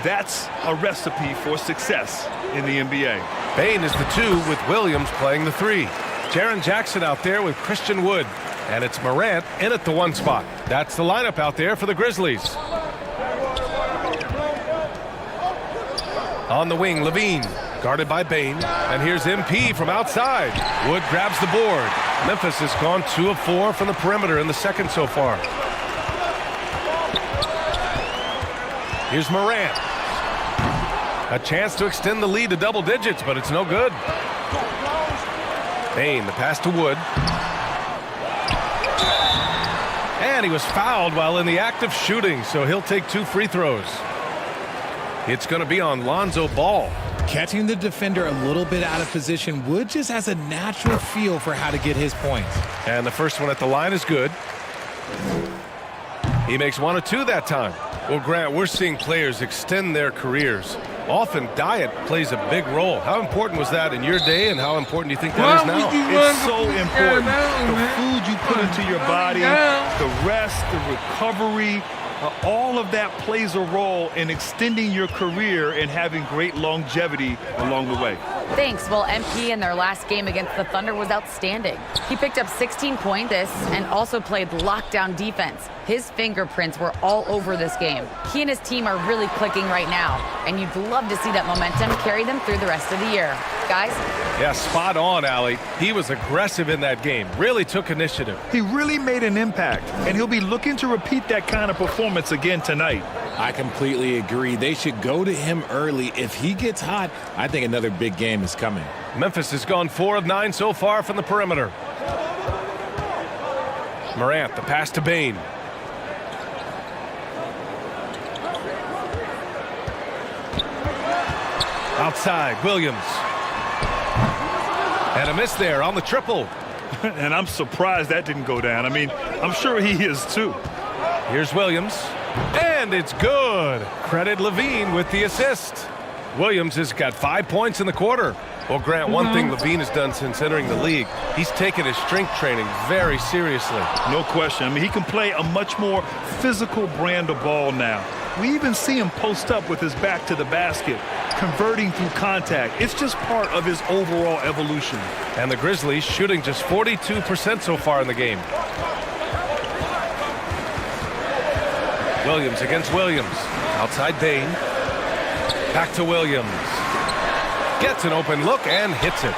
that's a recipe for success in the NBA. Bain is the 2 with Williams playing the 3. Jaren Jackson out there with Christian Wood. And it's Morant in at the 1 spot. That's the lineup out there for the Grizzlies. On the wing, Levine. Guarded by Bain. And here's MP from outside. Wood grabs the board. Memphis has gone 2 of 4 from the perimeter in the second so far. Here's Morant. A chance to extend the lead to double digits, but it's no good. Bain, the pass to Wood. And he was fouled while in the act of shooting, so he'll take 2 free throws. It's going to be on Lonzo Ball. Catching the defender a little bit out of position, Wood just has a natural feel for how to get his points. And the first one at the line is good. He makes 1 of 2 that time. Well, Grant, we're seeing players extend their careers. Often diet plays a big role. How important was that in your day, and how important do you think that is now? It's so important. The food you put into your body, the rest, the recovery, all of that plays a role in extending your career and having great longevity along the way. Thanks. Well, MP in their last game against the Thunder was outstanding. He picked up 16 points and also played lockdown defense. His fingerprints were all over this game. He and his team are really clicking right now, and you'd love to see that momentum carry them through the rest of the year. Guys? Yeah, spot on, Allie. He was aggressive in that game, really took initiative. He really made an impact, and he'll be looking to repeat that kind of performance again tonight. I completely agree. They should go to him early. If he gets hot, I think another big game is coming. Memphis has gone 4 of 9 so far from the perimeter. Morant, the pass to Bain. Outside, Williams. And a miss there on the triple. And I'm surprised that didn't go down. I mean, I'm sure he is too. Here's Williams. And it's good. Credit Levine with the assist. Williams has got 5 points in the quarter. Well, Grant, one thing Levine has done since entering the league, he's taken his strength training very seriously. No question. I mean, he can play a much more physical brand of ball now. We even see him post up with his back to the basket, converting through contact. It's just part of his overall evolution. And the Grizzlies shooting just 42% so far in the game. Williams against Williams. Outside Bain. Back to Williams. Gets an open look and hits it.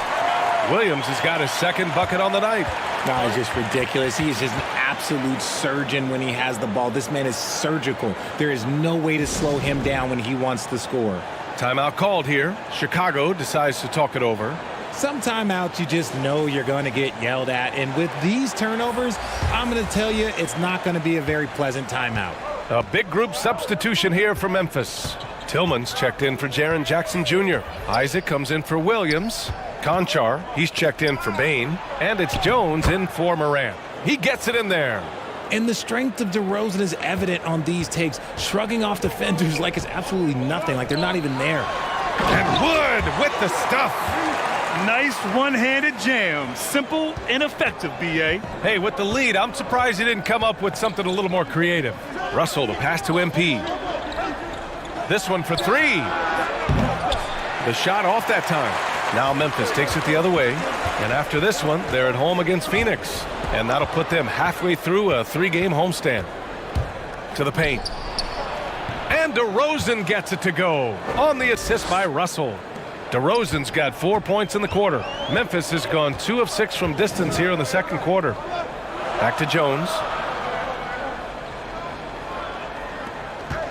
Williams has got his second bucket on the night. No, it's just ridiculous. He is just an absolute surgeon when he has the ball. This man is surgical. There is no way to slow him down when he wants to score. Timeout called here. Chicago decides to talk it over. Some timeouts you just know you're going to get yelled at. And with these turnovers, I'm going to tell you it's not going to be a very pleasant timeout. A big group substitution here for Memphis. Tillman's checked in for Jaren Jackson Jr. Isaac comes in for Williams. Conchar, he's checked in for Bain. And it's Jones in for Morant. He gets it in there. And the strength of DeRozan is evident on these takes, shrugging off defenders like it's absolutely nothing, like they're not even there. And Wood with the stuff. Nice one-handed jam. Simple and effective, B.A. Hey, with the lead, I'm surprised he didn't come up with something a little more creative. Russell, the pass to MP. This one for 3. The shot off that time. Now Memphis takes it the other way. And after this one, they're at home against Phoenix. And that'll put them halfway through a 3-game homestand. To the paint. And DeRozan gets it to go on the assist by Russell. DeRozan's got 4 points in the quarter. Memphis has gone 2 of 6 from distance here in the second quarter. Back to Jones.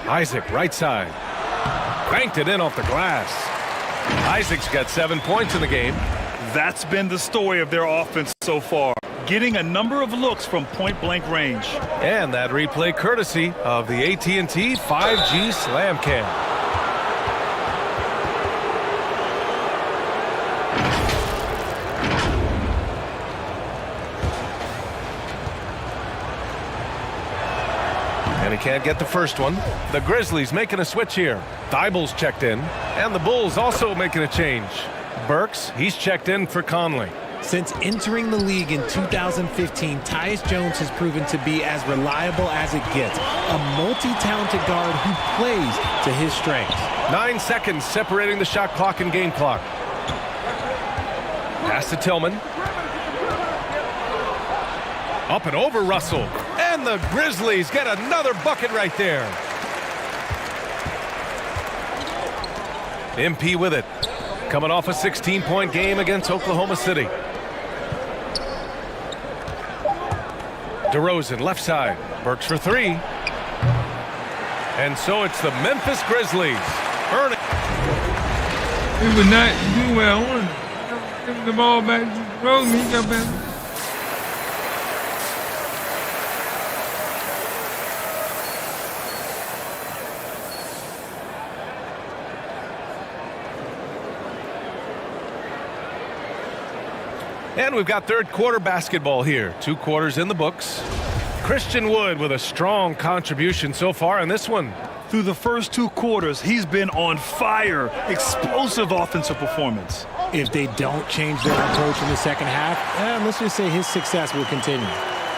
Isaac, right side. Banked it in off the glass. Isaac's got 7 points in the game. That's been the story of their offense so far. Getting a number of looks from point-blank range. And that replay courtesy of the AT&T 5G Slam Cam. And he can't get the first one. The Grizzlies making a switch here. Thybulle's checked in. And the Bulls also making a change. Burks, he's checked in for Conley. Since entering the league in 2015, Tyus Jones has proven to be as reliable as it gets. A multi-talented guard who plays to his strengths. 9 seconds separating the shot clock and game clock. Pass to Tillman. Up and over Russell. And the Grizzlies get another bucket right there. MP with it. Coming off a 16-point game against Oklahoma City. DeRozan, left side. Burks for 3. And so it's the Memphis Grizzlies. Earning. He would not do what I wanted. Give the ball back to DeRozan. He got back. And we've got third quarter basketball here. 2 quarters in the books. Christian Wood with a strong contribution so far in this one. Through the first 2 quarters, he's been on fire. Explosive offensive performance. If they don't change their approach in the second half, let's just say his success will continue.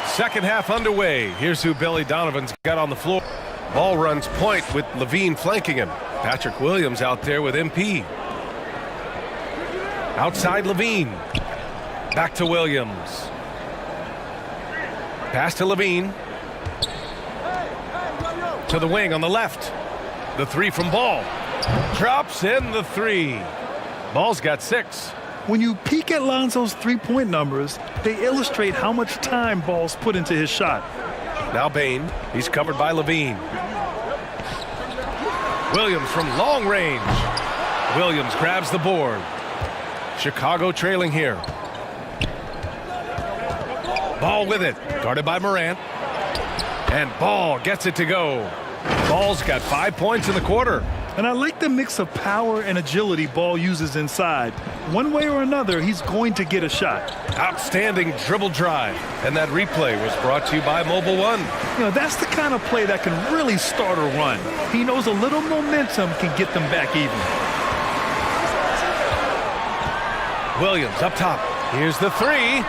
Second half underway. Here's who Billy Donovan's got on the floor. Ball runs point with Levine flanking him. Patrick Williams out there with MP. Outside Levine. Back to Williams. Pass to Levine. To the wing on the left. The 3 from Ball. Drops in the 3. Ball's got 6. When you peek at Lonzo's three-point numbers, they illustrate how much time Ball's put into his shot. Now Bain. He's covered by Levine. Williams from long range. Williams grabs the board. Chicago trailing here. Ball with it. Guarded by Morant. And Ball gets it to go. Ball's got 5 points in the quarter. And I like the mix of power and agility Ball uses inside. One way or another, he's going to get a shot. Outstanding dribble drive. And that replay was brought to you by Mobile One. You know, that's the kind of play that can really start a run. He knows a little momentum can get them back even. Williams up top. Here's the three.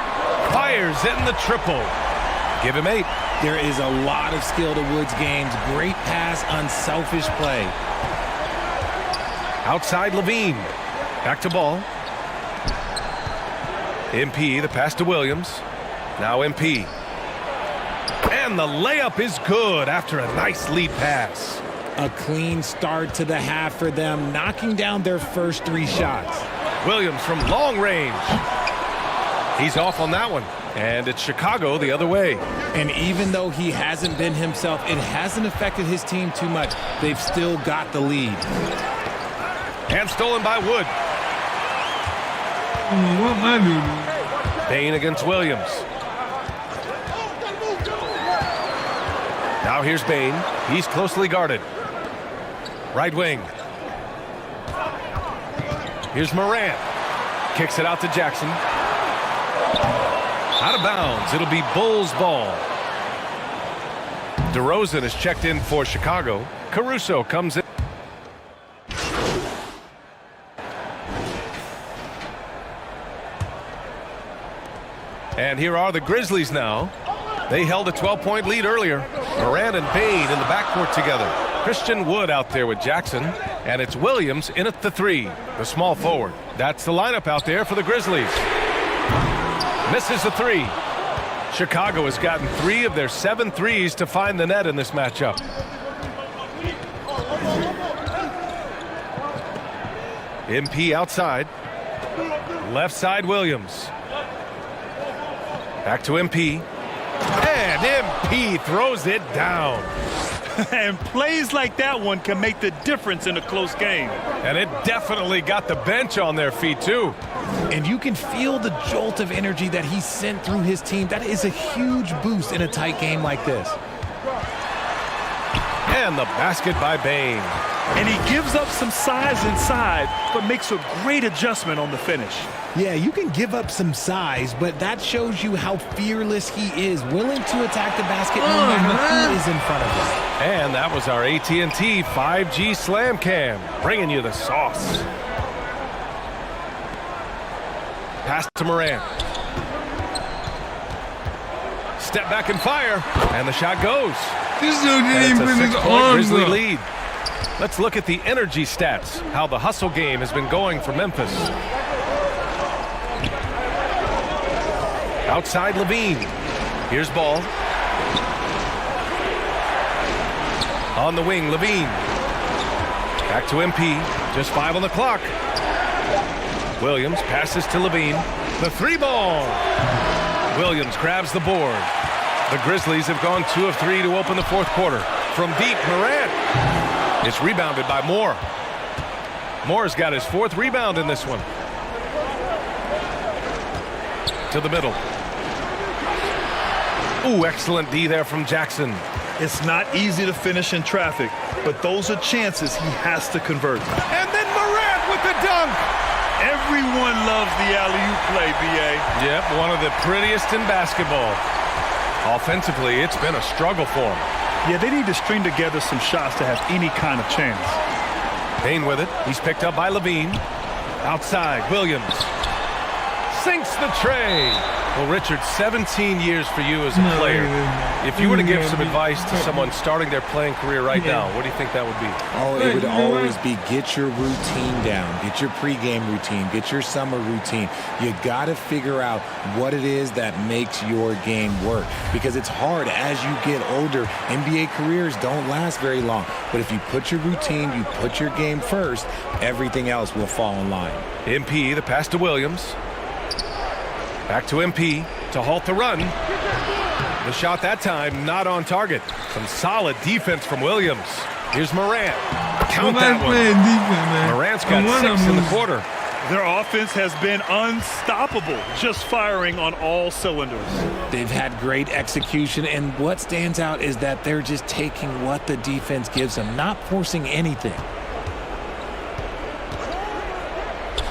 Fires in the triple. Give him 8. There is a lot of skill to Wood's games. Great pass, unselfish play. Outside Levine. Back to Ball. MP, the pass to Williams. Now MP. And the layup is good after a nice lead pass. A clean start to the half for them, knocking down their first 3 shots. Williams from long range. He's off on that one. And it's Chicago the other way. And even though he hasn't been himself, it hasn't affected his team too much. They've still got the lead. And stolen by Wood. What am I doing? Bain against Williams. Now here's Bain. He's closely guarded. Right wing. Here's Morant. Kicks it out to Jackson. Out of bounds. It'll be Bulls ball. DeRozan is checked in for Chicago. Caruso comes in. And here are the Grizzlies now. They held a 12-point lead earlier. Morant and Bain in the backcourt together. Christian Wood out there with Jackson. And it's Williams in at the 3, the small forward. That's the lineup out there for the Grizzlies. Misses the 3. Chicago has gotten 3 of their 7 threes to find the net in this matchup. MP outside. Left side Williams. Back to MP. And MP throws it down. And plays like that one can make the difference in a close game. And it definitely got the bench on their feet, too. And you can feel the jolt of energy that he sent through his team. That is a huge boost in a tight game like this. And the basket by Bain. And he gives up some size inside, but makes a great adjustment on the finish. Yeah, you can give up some size, but that shows you how fearless he is, willing to attack the basket no matter who is in front of him. And that was our AT&T 5G Slam Cam, bringing you the sauce. Pass to Morant. Step back and fire, and the shot goes. This dude didn't even put his point arms Grizzly up. lead. Let's look at the energy stats, how the hustle game has been going for Memphis. Outside Levine. Here's Ball. On the wing, Levine. Back to MP. Just 5 on the clock. Williams passes to Levine. The 3 ball. Williams grabs the board. The Grizzlies have gone 2 of 3 to open the 4th quarter. From deep, Morant. It's rebounded by Moore. Moore's got his 4th rebound in this one. To the middle. Ooh, excellent D there from Jackson. It's not easy to finish in traffic, but those are chances he has to convert. And then Morant with the dunk. Everyone loves the alley-oop play, B.A. Yep, one of the prettiest in basketball. Offensively, it's been a struggle for him. Yeah, they need to string together some shots to have any kind of chance. Payne with it. He's picked up by Levine. Outside, Williams. Sinks the tray. Well, Richard, 17 years for you as a player. If you were to give some advice to someone starting their playing career right now, what do you think that would be? Oh, it would always be get your routine down. Get your pregame routine. Get your summer routine. You got to figure out what it is that makes your game work. Because it's hard as you get older. NBA careers don't last very long. But if you put your routine, you put your game first, everything else will fall in line. MP, the pass to Williams. Back to MP to halt the run. The shot that time not on target. Some solid defense from Williams. Here's Morant. Count Nobody that one. playing defense, man. Morant's And got one of 6 in the them- quarter. Their offense has been unstoppable, just firing on all cylinders. They've had great execution, and what stands out is that they're just taking what the defense gives them, not forcing anything.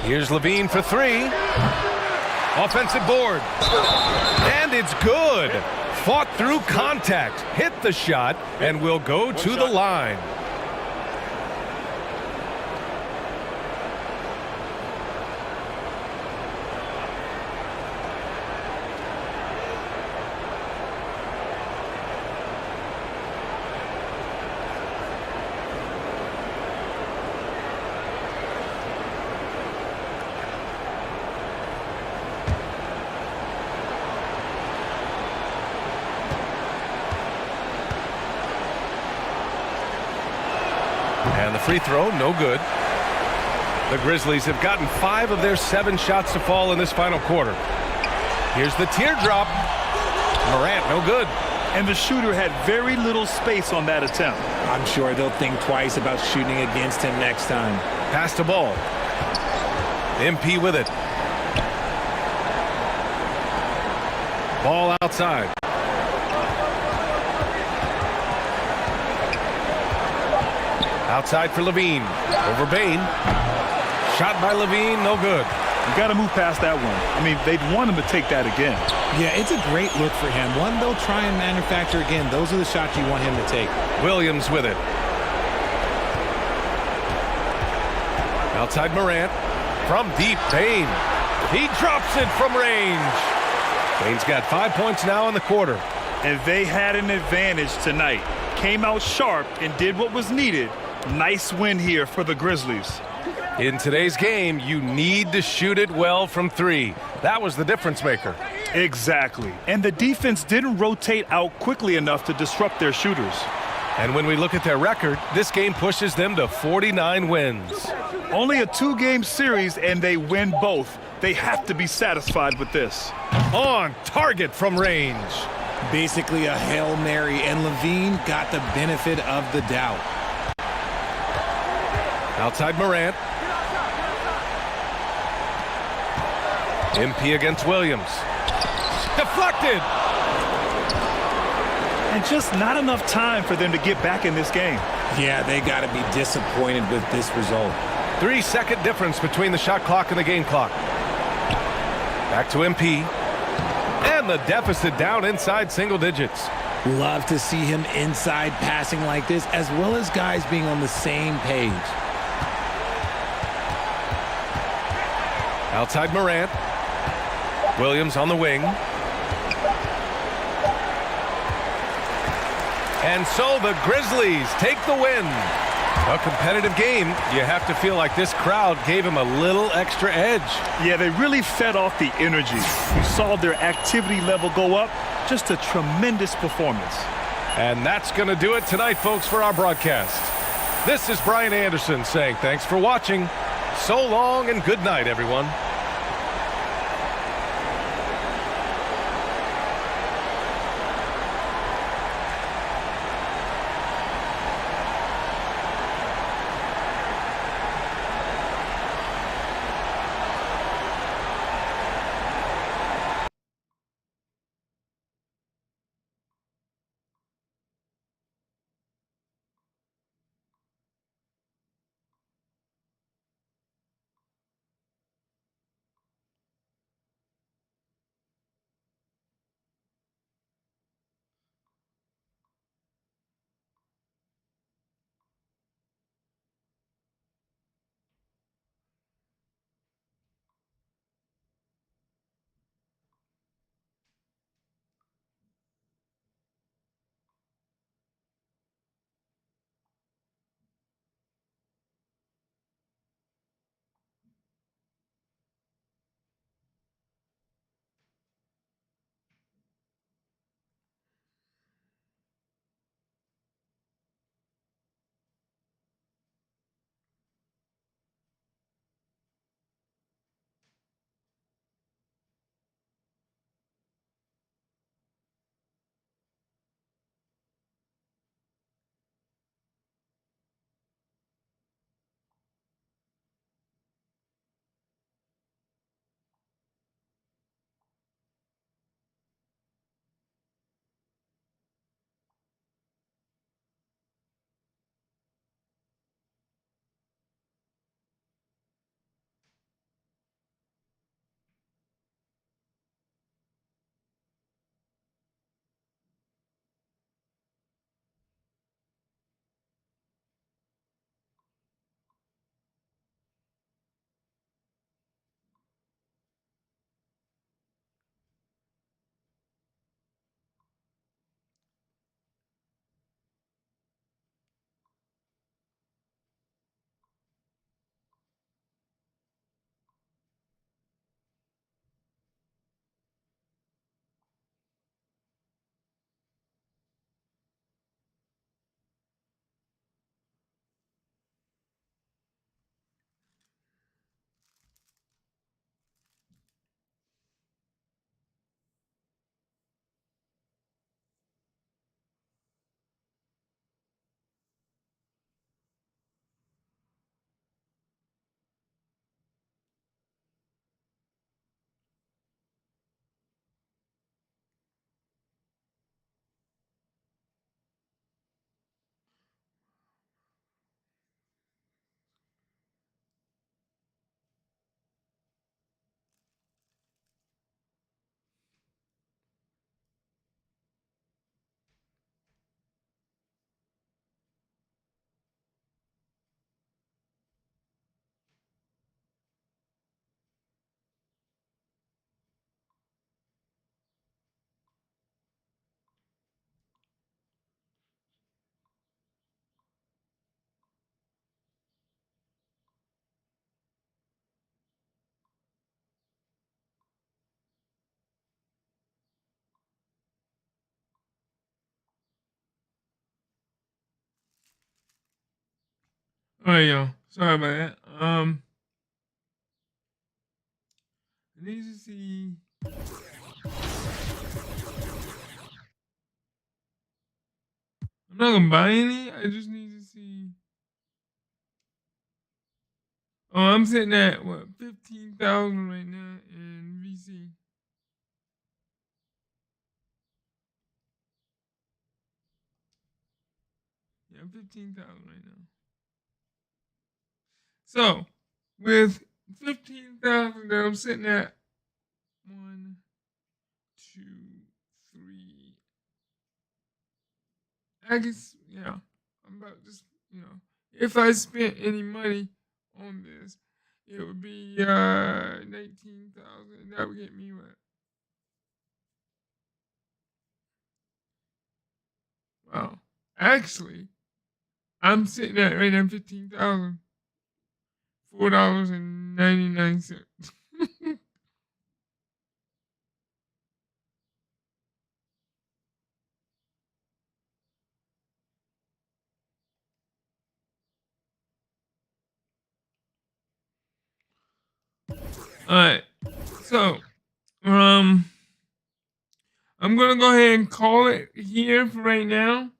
Here's Levine for 3. Offensive board. And it's good. Fought through contact, hit the shot, and will go to the line. And the free throw, no good. The Grizzlies have gotten 5 of their 7 shots to fall in this final quarter. Here's the teardrop. Morant, no good. And the shooter had very little space on that attempt. I'm sure they'll think twice about shooting against him next time. Pass the ball. MP with it. Ball outside. Outside for Levine. Over Bain. Shot by Levine, no good. You got to move past that one. I mean, they'd want him to take that again. Yeah, it's a great look for him. One they'll try and manufacture again. Those are the shots you want him to take. Williams with it. Outside Morant. From deep, Bain. He drops it from range. Bain's got 5 points now in the quarter. And they had an advantage tonight. Came out sharp and did what was needed. Nice win here for the Grizzlies. In today's game, you need to shoot it well from 3. That was the difference maker. Exactly. And the defense didn't rotate out quickly enough to disrupt their shooters. And when we look at their record, this game pushes them to 49 wins. Only a 2-game series, and they win both. They have to be satisfied with this. On target from range. Basically a Hail Mary, and Levine got the benefit of the doubt. Outside Morant. MP against Williams. Deflected. And just not enough time for them to get back in this game. Yeah, they got to be disappointed with this result. 3-second difference between the shot clock and the game clock. Back to MP. And the deficit down inside single digits. Love to see him inside passing like this, as well as guys being on the same page. Outside Morant. Williams on the wing. And so the Grizzlies take the win. A competitive game. You have to feel like this crowd gave him a little extra edge. Yeah, they really fed off the energy. You saw their activity level go up. Just a tremendous performance. And that's going to do it tonight, folks, for our broadcast. This is Brian Anderson saying thanks for watching. So long and good night, everyone. All right, y'all. Sorry about that. I need to see. I'm not gonna buy any. I just need to see. Oh, I'm sitting at what 15,000 right now in VC. Yeah, 15,000 right now. So, with 15,000 that I'm sitting at, 1, 2, 3. I guess, yeah, I'm about just, if I spent any money on this, it would be 19,000. That would get me what? Wow. Actually, I'm sitting at right now $15,000. $4.99. Alright. So, I'm gonna go ahead and call it here for right now.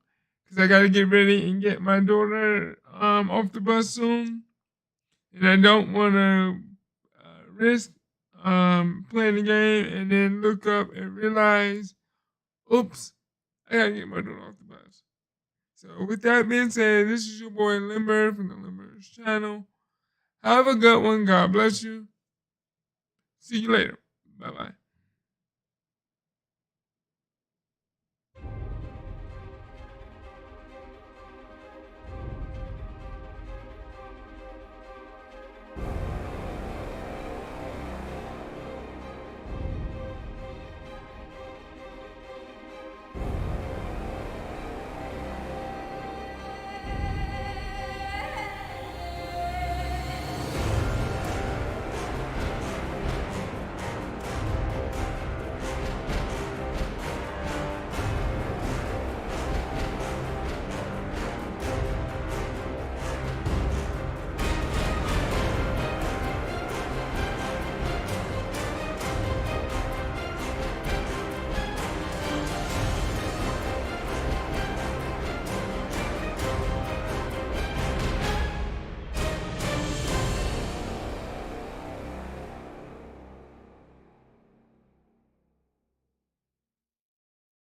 Cause I gotta get ready and get my daughter off the bus soon. And I don't wanna risk playing the game and then look up and realize, oops, I gotta get my daughter off the bus. So with that being said, this is your boy Limber from the Limber's channel. Have a good one. God bless you. See you later. Bye-bye.